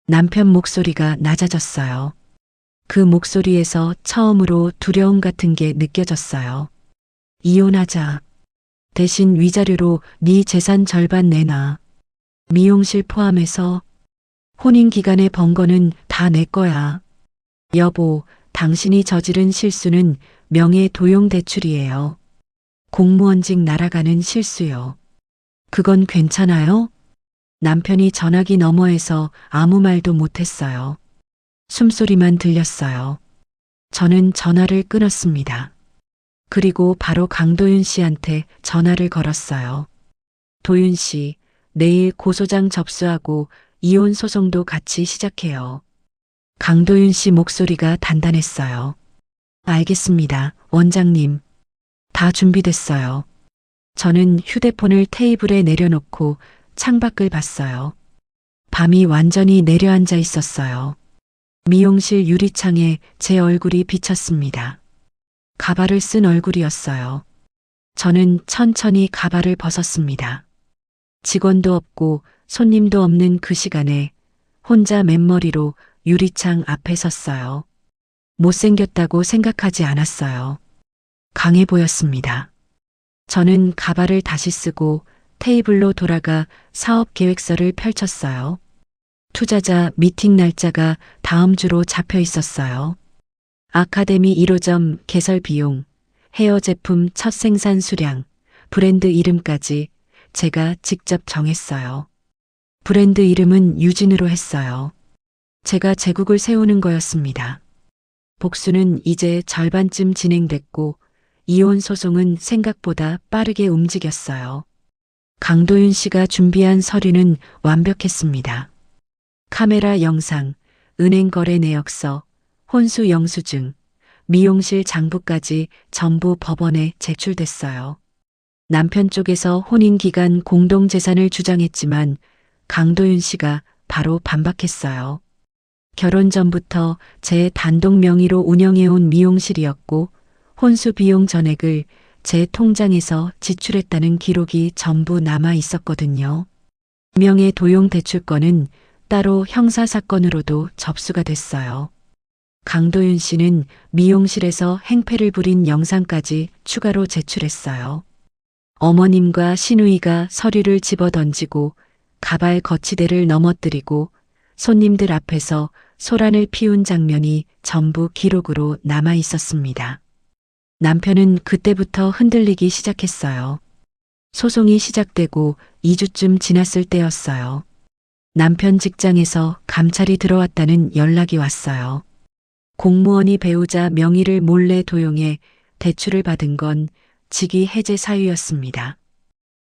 남편 목소리가 낮아졌어요. 그 목소리에서 처음으로 두려움 같은 게 느껴졌어요. 이혼하자. 대신 위자료로 네 재산 절반 내놔. 미용실 포함해서 혼인 기간에 번 거는 다 내 거야. 여보, 당신이 저지른 실수는 명예 도용 대출이에요. 공무원직 날아가는 실수요. 그건 괜찮아요? 남편이 전화기 너머에서 아무 말도 못했어요. 숨소리만 들렸어요. 저는 전화를 끊었습니다. 그리고 바로 강도윤 씨한테 전화를 걸었어요. 도윤 씨, 내일 고소장 접수하고 이혼 소송도 같이 시작해요. 강도윤 씨 목소리가 단단했어요. 알겠습니다, 원장님. 다 준비됐어요. 저는 휴대폰을 테이블에 내려놓고 창밖을 봤어요. 밤이 완전히 내려앉아 있었어요. 미용실 유리창에 제 얼굴이 비쳤습니다. 가발을 쓴 얼굴이었어요. 저는 천천히 가발을 벗었습니다. 직원도 없고 손님도 없는 그 시간에 혼자 맨머리로 유리창 앞에 섰어요. 못생겼다고 생각하지 않았어요. 강해 보였습니다. 저는 가발을 다시 쓰고 테이블로 돌아가 사업 계획서를 펼쳤어요. 투자자 미팅 날짜가 다음 주로 잡혀 있었어요. 아카데미 1호점 개설 비용, 헤어 제품 첫 생산 수량, 브랜드 이름까지 제가 직접 정했어요. 브랜드 이름은 유진으로 했어요. 제가 제국을 세우는 거였습니다. 복수는 이제 절반쯤 진행됐고 이혼 소송은 생각보다 빠르게 움직였어요. 강도윤 씨가 준비한 서류는 완벽했습니다. 카메라 영상, 은행 거래 내역서, 혼수 영수증, 미용실 장부까지 전부 법원에 제출됐어요. 남편 쪽에서 혼인 기간 공동 재산을 주장했지만 강도윤 씨가 바로 반박했어요. 결혼 전부터 제 단독 명의로 운영해온 미용실이었고 혼수 비용 전액을 제 통장에서 지출했다는 기록이 전부 남아 있었거든요. 명예 도용 대출권은 따로 형사사건으로도 접수가 됐어요. 강도윤 씨는 미용실에서 행패를 부린 영상까지 추가로 제출했어요. 어머님과 시누이가 서류를 집어던지고 가발 거치대를 넘어뜨리고 손님들 앞에서 소란을 피운 장면이 전부 기록으로 남아 있었습니다. 남편은 그때부터 흔들리기 시작했어요. 소송이 시작되고 2주쯤 지났을 때였어요. 남편 직장에서 감찰이 들어왔다는 연락이 왔어요. 공무원이 배우자 명의를 몰래 도용해 대출을 받은 건 직위 해제 사유였습니다.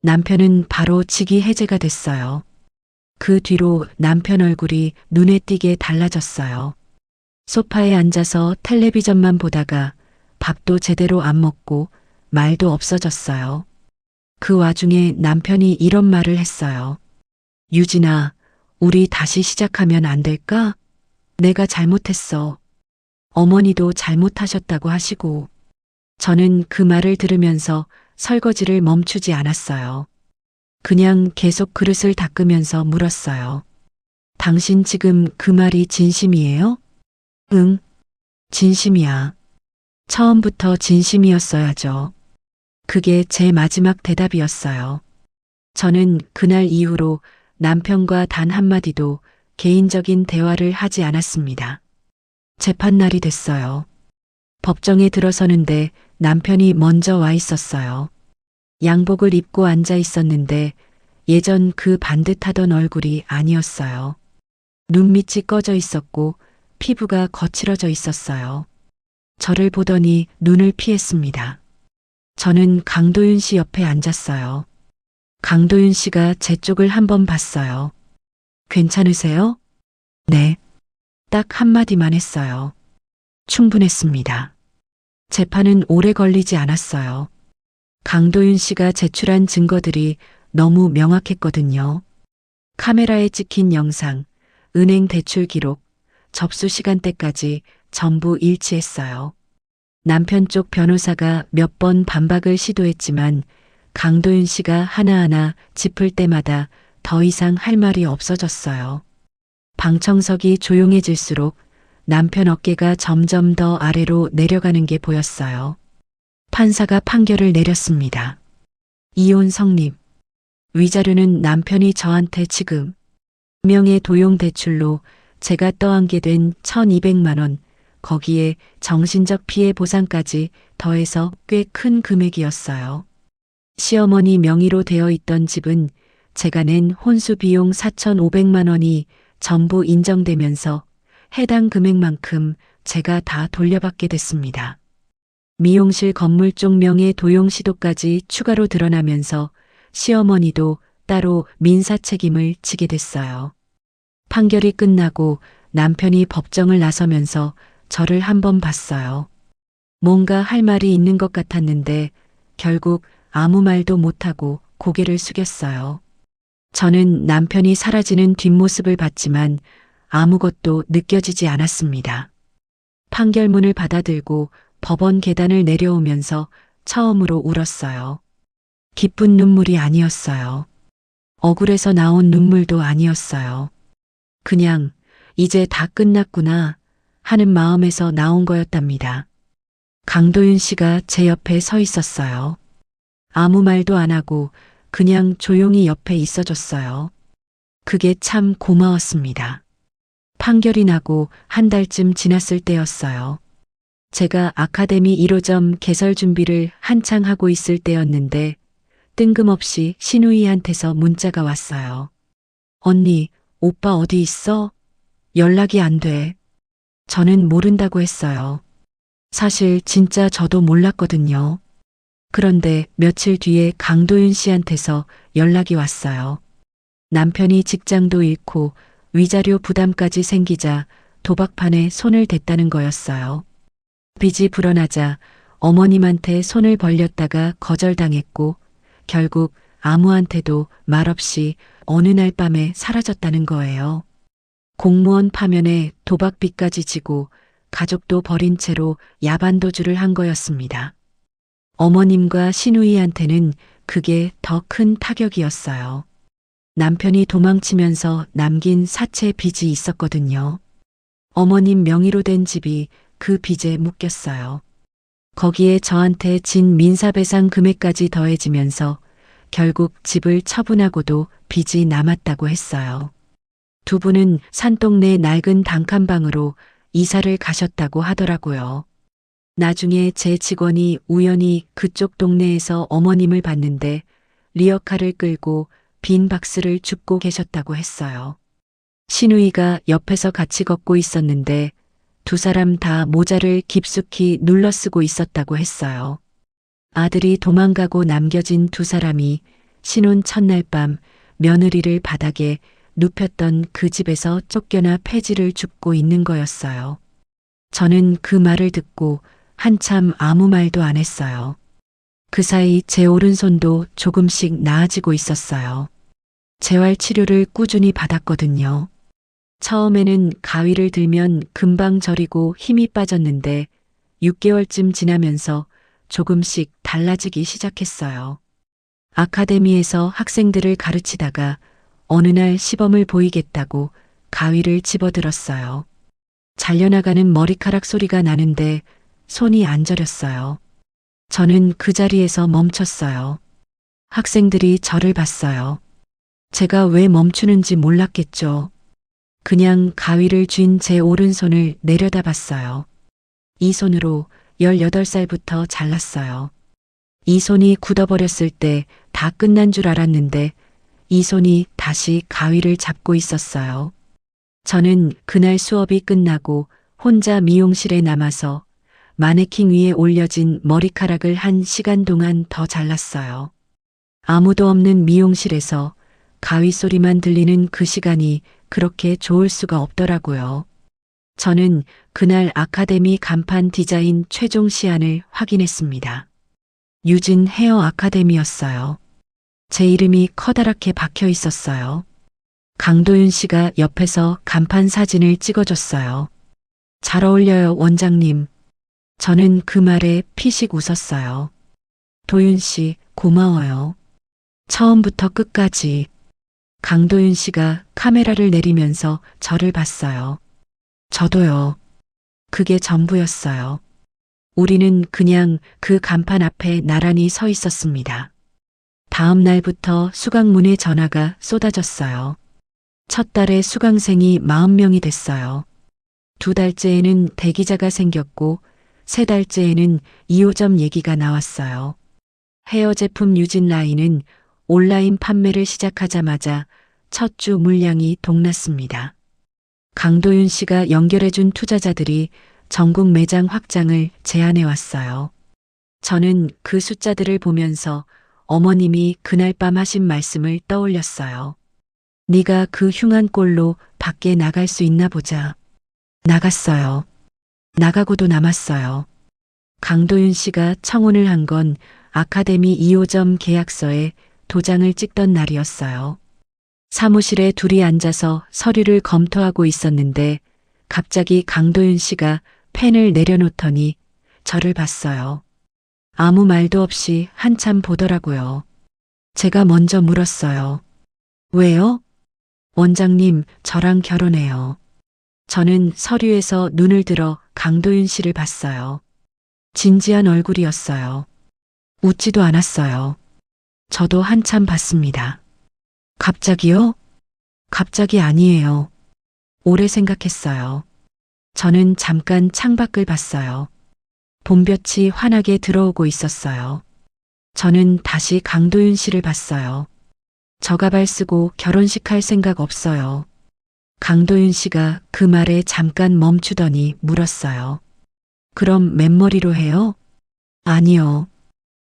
남편은 바로 직위 해제가 됐어요. 그 뒤로 남편 얼굴이 눈에 띄게 달라졌어요. 소파에 앉아서 텔레비전만 보다가 밥도 제대로 안 먹고 말도 없어졌어요. 그 와중에 남편이 이런 말을 했어요. 유진아, 우리 다시 시작하면 안 될까? 내가 잘못했어. 어머니도 잘못하셨다고 하시고. 저는 그 말을 들으면서 설거지를 멈추지 않았어요. 그냥 계속 그릇을 닦으면서 물었어요. 당신 지금 그 말이 진심이에요? 응, 진심이야. 처음부터 진심이었어야죠. 그게 제 마지막 대답이었어요. 저는 그날 이후로 남편과 단 한마디도 개인적인 대화를 하지 않았습니다. 재판날이 됐어요. 법정에 들어서는데 남편이 먼저 와 있었어요. 양복을 입고 앉아 있었는데 예전 그 반듯하던 얼굴이 아니었어요. 눈밑이 꺼져 있었고 피부가 거칠어져 있었어요. 저를 보더니 눈을 피했습니다. 저는 강도윤 씨 옆에 앉았어요. 강도윤 씨가 제 쪽을 한번 봤어요. 괜찮으세요? 네. 딱 한마디만 했어요. 충분했습니다. 재판은 오래 걸리지 않았어요. 강도윤 씨가 제출한 증거들이 너무 명확했거든요. 카메라에 찍힌 영상, 은행 대출 기록, 접수 시간대까지 전부 일치했어요. 남편 쪽 변호사가 몇 번 반박을 시도했지만 강도윤 씨가 하나하나 짚을 때마다 더 이상 할 말이 없어졌어요. 방청석이 조용해질수록 남편 어깨가 점점 더 아래로 내려가는 게 보였어요. 판사가 판결을 내렸습니다. 이혼 성립. 위자료는 남편이 저한테 지금 명의 도용 대출로 제가 떠안게 된 1,200만 원, 거기에 정신적 피해 보상까지 더해서 꽤 큰 금액이었어요. 시어머니 명의로 되어 있던 집은 제가 낸 혼수 비용 4,500만 원이 전부 인정되면서 해당 금액만큼 제가 다 돌려받게 됐습니다. 미용실 건물 쪽 명의 도용 시도까지 추가로 드러나면서 시어머니도 따로 민사 책임을 지게 됐어요. 판결이 끝나고 남편이 법정을 나서면서 저를 한번 봤어요. 뭔가 할 말이 있는 것 같았는데 결국 아무 말도 못하고 고개를 숙였어요. 저는 남편이 사라지는 뒷모습을 봤지만 아무것도 느껴지지 않았습니다. 판결문을 받아들고 법원 계단을 내려오면서 처음으로 울었어요. 기쁜 눈물이 아니었어요. 억울해서 나온 눈물도 아니었어요. 그냥 이제 다 끝났구나 하는 마음에서 나온 거였답니다. 강도윤 씨가 제 옆에 서 있었어요. 아무 말도 안 하고 그냥 조용히 옆에 있어줬어요. 그게 참 고마웠습니다. 판결이 나고 한 달쯤 지났을 때였어요. 제가 아카데미 1호점 개설 준비를 한창 하고 있을 때였는데 뜬금없이 신우이한테서 문자가 왔어요. 언니, 오빠 어디 있어? 연락이 안 돼. 저는 모른다고 했어요. 사실 진짜 저도 몰랐거든요. 그런데 며칠 뒤에 강도윤 씨한테서 연락이 왔어요. 남편이 직장도 잃고 위자료 부담까지 생기자 도박판에 손을 댔다는 거였어요. 빚이 불어나자 어머님한테 손을 벌렸다가 거절당했고 결국 아무한테도 말없이 어느 날 밤에 사라졌다는 거예요. 공무원 파면에 도박빚까지 지고 가족도 버린 채로 야반도주를 한 거였습니다. 어머님과 시누이한테는 그게 더 큰 타격이었어요. 남편이 도망치면서 남긴 사채 빚이 있었거든요. 어머님 명의로 된 집이 그 빚에 묶였어요. 거기에 저한테 진 민사배상 금액까지 더해지면서 결국 집을 처분하고도 빚이 남았다고 했어요. 두 분은 산동네 낡은 단칸방으로 이사를 가셨다고 하더라고요. 나중에 제 직원이 우연히 그쪽 동네에서 어머님을 봤는데 리어카를 끌고 빈 박스를 줍고 계셨다고 했어요. 시누이가 옆에서 같이 걷고 있었는데 두 사람 다 모자를 깊숙이 눌러 쓰고 있었다고 했어요. 아들이 도망가고 남겨진 두 사람이 신혼 첫날 밤 며느리를 바닥에 눕혔던 그 집에서 쫓겨나 폐지를 줍고 있는 거였어요. 저는 그 말을 듣고 한참 아무 말도 안 했어요. 그 사이 제 오른손도 조금씩 나아지고 있었어요. 재활 치료를 꾸준히 받았거든요. 처음에는 가위를 들면 금방 저리고 힘이 빠졌는데 6개월쯤 지나면서 조금씩 달라지기 시작했어요. 아카데미에서 학생들을 가르치다가 어느 날 시범을 보이겠다고 가위를 집어들었어요. 잘려나가는 머리카락 소리가 나는데 손이 안 저렸어요. 저는 그 자리에서 멈췄어요. 학생들이 저를 봤어요. 제가 왜 멈추는지 몰랐겠죠. 그냥 가위를 쥔 제 오른손을 내려다봤어요. 이 손으로 18살부터 잘랐어요. 이 손이 굳어버렸을 때 다 끝난 줄 알았는데 이 손이 다시 가위를 잡고 있었어요. 저는 그날 수업이 끝나고 혼자 미용실에 남아서 마네킹 위에 올려진 머리카락을 1시간 동안 더 잘랐어요. 아무도 없는 미용실에서 가위 소리만 들리는 그 시간이 그렇게 좋을 수가 없더라고요. 저는 그날 아카데미 간판 디자인 최종 시안을 확인했습니다. 유진 헤어 아카데미였어요. 제 이름이 커다랗게 박혀 있었어요. 강도윤 씨가 옆에서 간판 사진을 찍어줬어요. 잘 어울려요, 원장님. 저는 그 말에 피식 웃었어요. 도윤 씨, 고마워요. 처음부터 끝까지. 강도윤 씨가 카메라를 내리면서 저를 봤어요. 저도요. 그게 전부였어요. 우리는 그냥 그 간판 앞에 나란히 서 있었습니다. 다음 날부터 수강문의 전화가 쏟아졌어요. 첫 달에 수강생이 40명이 됐어요. 2달째에는 대기자가 생겼고 3달째에는 2호점 얘기가 나왔어요. 헤어 제품 유진 라인은 온라인 판매를 시작하자마자 첫 주 물량이 동났습니다. 강도윤 씨가 연결해준 투자자들이 전국 매장 확장을 제안해 왔어요. 저는 그 숫자들을 보면서 어머님이 그날 밤 하신 말씀을 떠올렸어요. 네가 그 흉한 꼴로 밖에 나갈 수 있나 보자. 나갔어요. 나가고도 남았어요. 강도윤 씨가 청혼을 한 건 아카데미 2호점 계약서에 도장을 찍던 날이었어요. 사무실에 둘이 앉아서 서류를 검토하고 있었는데 갑자기 강도윤 씨가 펜을 내려놓더니 저를 봤어요. 아무 말도 없이 한참 보더라고요. 제가 먼저 물었어요. 왜요? 원장님, 저랑 결혼해요. 저는 서류에서 눈을 들어 강도윤 씨를 봤어요. 진지한 얼굴이었어요. 웃지도 않았어요. 저도 한참 봤습니다. 갑자기요? 갑자기 아니에요. 오래 생각했어요. 저는 잠깐 창밖을 봤어요. 봄볕이 환하게 들어오고 있었어요. 저는 다시 강도윤 씨를 봤어요. 저 가발 쓰고 결혼식 할 생각 없어요. 강도윤 씨가 그 말에 잠깐 멈추더니 물었어요. 그럼 맨머리로 해요? 아니요.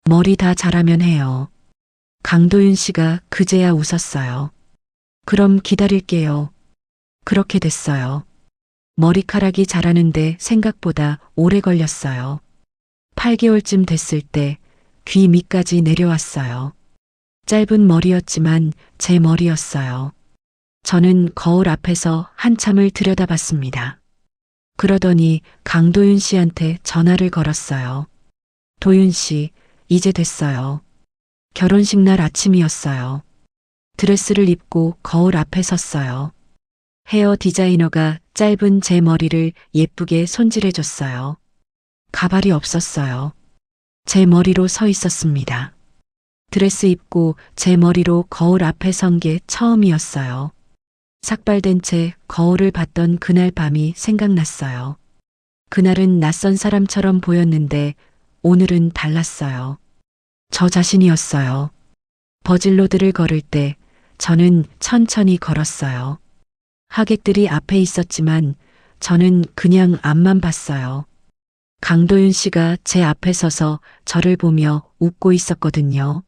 머리 다 자라면 해요. 강도윤 씨가 그제야 웃었어요. 그럼 기다릴게요. 그렇게 됐어요. 머리카락이 자라는데 생각보다 오래 걸렸어요. 8개월쯤 됐을 때 귀 밑까지 내려왔어요. 짧은 머리였지만 제 머리였어요. 저는 거울 앞에서 한참을 들여다봤습니다. 그러더니 강도윤 씨한테 전화를 걸었어요. 도윤 씨, 이제 됐어요. 결혼식 날 아침이었어요. 드레스를 입고 거울 앞에 섰어요. 헤어 디자이너가 짧은 제 머리를 예쁘게 손질해줬어요. 가발이 없었어요. 제 머리로 서 있었습니다. 드레스 입고 제 머리로 거울 앞에 선 게 처음이었어요. 삭발된 채 거울을 봤던 그날 밤이 생각났어요. 그날은 낯선 사람처럼 보였는데 오늘은 달랐어요. 저 자신이었어요. 버질로드를 걸을 때 저는 천천히 걸었어요. 하객들이 앞에 있었지만 저는 그냥 앞만 봤어요. 강도윤 씨가 제 앞에 서서 저를 보며 웃고 있었거든요.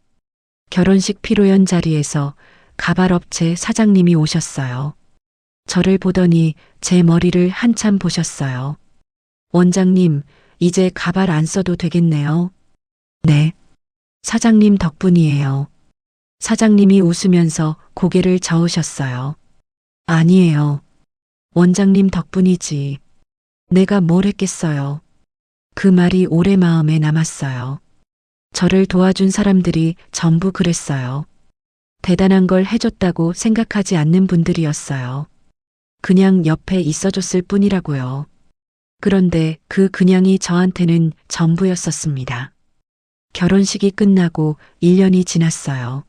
결혼식 피로연 자리에서 가발업체 사장님이 오셨어요. 저를 보더니 제 머리를 한참 보셨어요. 원장님, 이제 가발 안 써도 되겠네요. 네. 사장님 덕분이에요. 사장님이 웃으면서 고개를 저으셨어요. 아니에요. 원장님 덕분이지. 내가 뭘 했겠어요. 그 말이 오래 마음에 남았어요. 저를 도와준 사람들이 전부 그랬어요. 대단한 걸 해줬다고 생각하지 않는 분들이었어요. 그냥 옆에 있어줬을 뿐이라고요. 그런데 그 그냥이 저한테는 전부였었습니다. 결혼식이 끝나고 1년이 지났어요.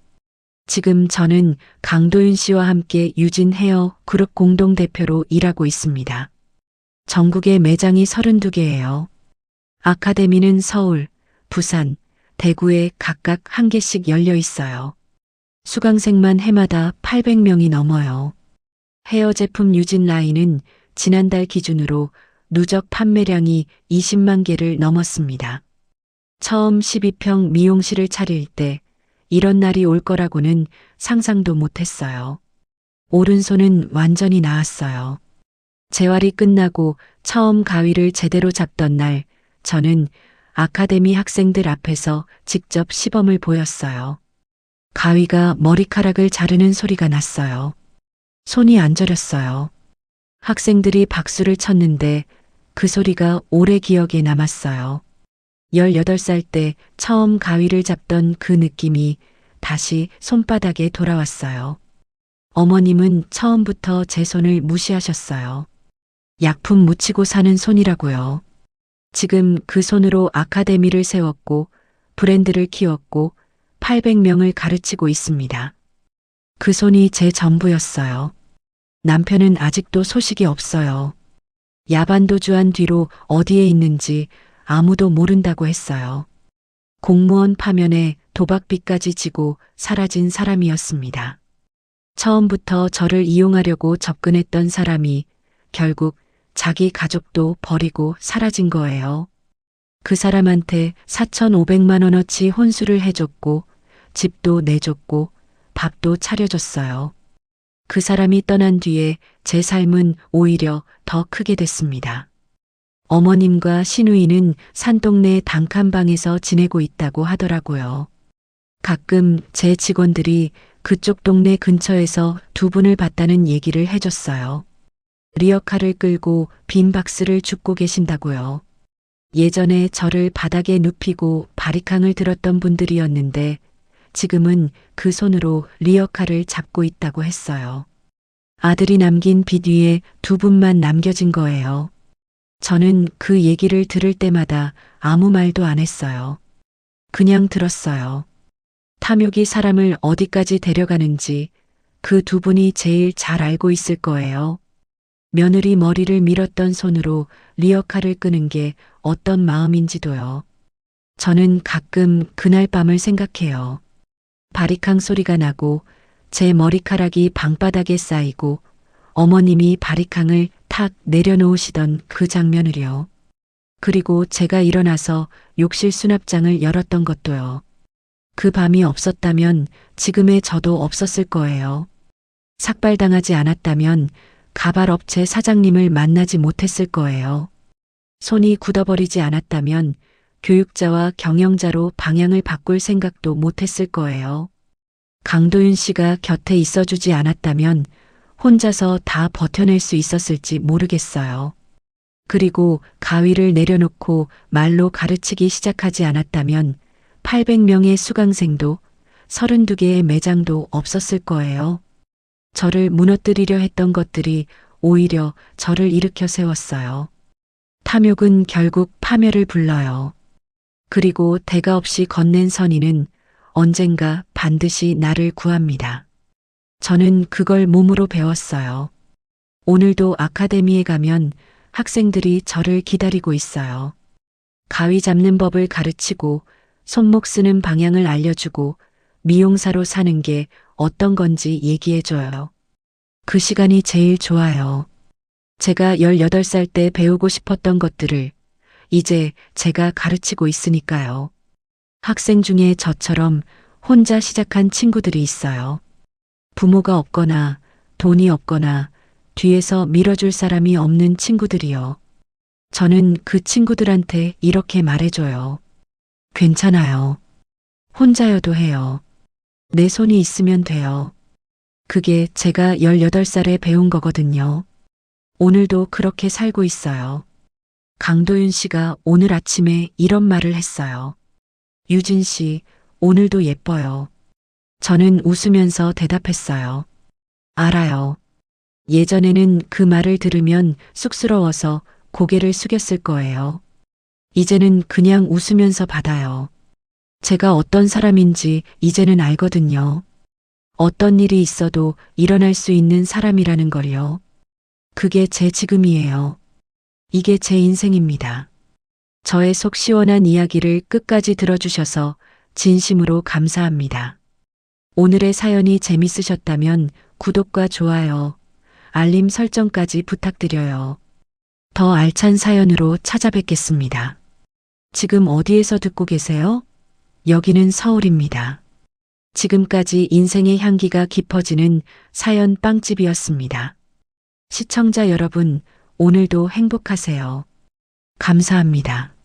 지금 저는 강도윤 씨와 함께 유진 헤어 그룹 공동대표로 일하고 있습니다. 전국에 매장이 32개예요. 아카데미는 서울, 부산, 대구에 각각 한 개씩 열려 있어요. 수강생만 해마다 800명이 넘어요. 헤어 제품 유진 라인은 지난달 기준으로 누적 판매량이 20만 개를 넘었습니다. 처음 12평 미용실을 차릴 때 이런 날이 올 거라고는 상상도 못했어요. 오른손은 완전히 나았어요. 재활이 끝나고 처음 가위를 제대로 잡던 날 저는 아카데미 학생들 앞에서 직접 시범을 보였어요. 가위가 머리카락을 자르는 소리가 났어요. 손이 안 저렸어요. 학생들이 박수를 쳤는데 그 소리가 오래 기억에 남았어요. 18살 때 처음 가위를 잡던 그 느낌이 다시 손바닥에 돌아왔어요. 어머님은 처음부터 제 손을 무시하셨어요. 약품 묻히고 사는 손이라고요. 지금 그 손으로 아카데미를 세웠고 브랜드를 키웠고 800명을 가르치고 있습니다. 그 손이 제 전부였어요. 남편은 아직도 소식이 없어요. 야반도주한 뒤로 어디에 있는지 아무도 모른다고 했어요. 공무원 파면에 도박빚까지 지고 사라진 사람이었습니다. 처음부터 저를 이용하려고 접근했던 사람이 결국 자기 가족도 버리고 사라진 거예요. 그 사람한테 4,500만 원어치 혼수를 해줬고 집도 내줬고 밥도 차려줬어요. 그 사람이 떠난 뒤에 제 삶은 오히려 더 크게 됐습니다. 어머님과 시누이는 산동네 단칸방에서 지내고 있다고 하더라고요. 가끔 제 직원들이 그쪽 동네 근처에서 두 분을 봤다는 얘기를 해줬어요. 리어카를 끌고 빈 박스를 줍고 계신다고요. 예전에 저를 바닥에 눕히고 바리캉을 들었던 분들이었는데 지금은 그 손으로 리어카를 잡고 있다고 했어요. 아들이 남긴 빚 위에 두 분만 남겨진 거예요. 저는 그 얘기를 들을 때마다 아무 말도 안 했어요. 그냥 들었어요. 탐욕이 사람을 어디까지 데려가는지 그 두 분이 제일 잘 알고 있을 거예요. 며느리 머리를 밀었던 손으로 리어카를 끄는 게 어떤 마음인지도요. 저는 가끔 그날 밤을 생각해요. 바리캉 소리가 나고 제 머리카락이 방바닥에 쌓이고 어머님이 바리캉을 탁 내려놓으시던 그 장면을요. 그리고 제가 일어나서 욕실 수납장을 열었던 것도요. 그 밤이 없었다면 지금의 저도 없었을 거예요. 삭발당하지 않았다면 가발업체 사장님을 만나지 못했을 거예요. 손이 굳어버리지 않았다면 교육자와 경영자로 방향을 바꿀 생각도 못했을 거예요. 강도윤 씨가 곁에 있어주지 않았다면 혼자서 다 버텨낼 수 있었을지 모르겠어요. 그리고 가위를 내려놓고 말로 가르치기 시작하지 않았다면 800명의 수강생도 32개의 매장도 없었을 거예요. 저를 무너뜨리려 했던 것들이 오히려 저를 일으켜 세웠어요. 탐욕은 결국 파멸을 불러요. 그리고 대가 없이 건넨 선의는 언젠가 반드시 나를 구합니다. 저는 그걸 몸으로 배웠어요. 오늘도 아카데미에 가면 학생들이 저를 기다리고 있어요. 가위 잡는 법을 가르치고 손목 쓰는 방향을 알려주고 미용사로 사는 게 어떤 건지 얘기해줘요. 그 시간이 제일 좋아요. 제가 18살 때 배우고 싶었던 것들을 이제 제가 가르치고 있으니까요. 학생 중에 저처럼 혼자 시작한 친구들이 있어요. 부모가 없거나 돈이 없거나 뒤에서 밀어줄 사람이 없는 친구들이요. 저는 그 친구들한테 이렇게 말해줘요. 괜찮아요. 혼자여도 해요. 내 손이 있으면 돼요. 그게 제가 18살에 배운 거거든요. 오늘도 그렇게 살고 있어요. 강도윤 씨가 오늘 아침에 이런 말을 했어요. 유진 씨, 오늘도 예뻐요. 저는 웃으면서 대답했어요. 알아요. 예전에는 그 말을 들으면 쑥스러워서 고개를 숙였을 거예요. 이제는 그냥 웃으면서 받아요. 제가 어떤 사람인지 이제는 알거든요. 어떤 일이 있어도 일어날 수 있는 사람이라는 걸요. 그게 제 지금이에요. 이게 제 인생입니다. 저의 속 시원한 이야기를 끝까지 들어주셔서 진심으로 감사합니다. 오늘의 사연이 재밌으셨다면 구독과 좋아요, 알림 설정까지 부탁드려요. 더 알찬 사연으로 찾아뵙겠습니다. 지금 어디에서 듣고 계세요? 여기는 서울입니다. 지금까지 인생의 향기가 깊어지는 사연 빵집이었습니다. 시청자 여러분, 오늘도 행복하세요. 감사합니다.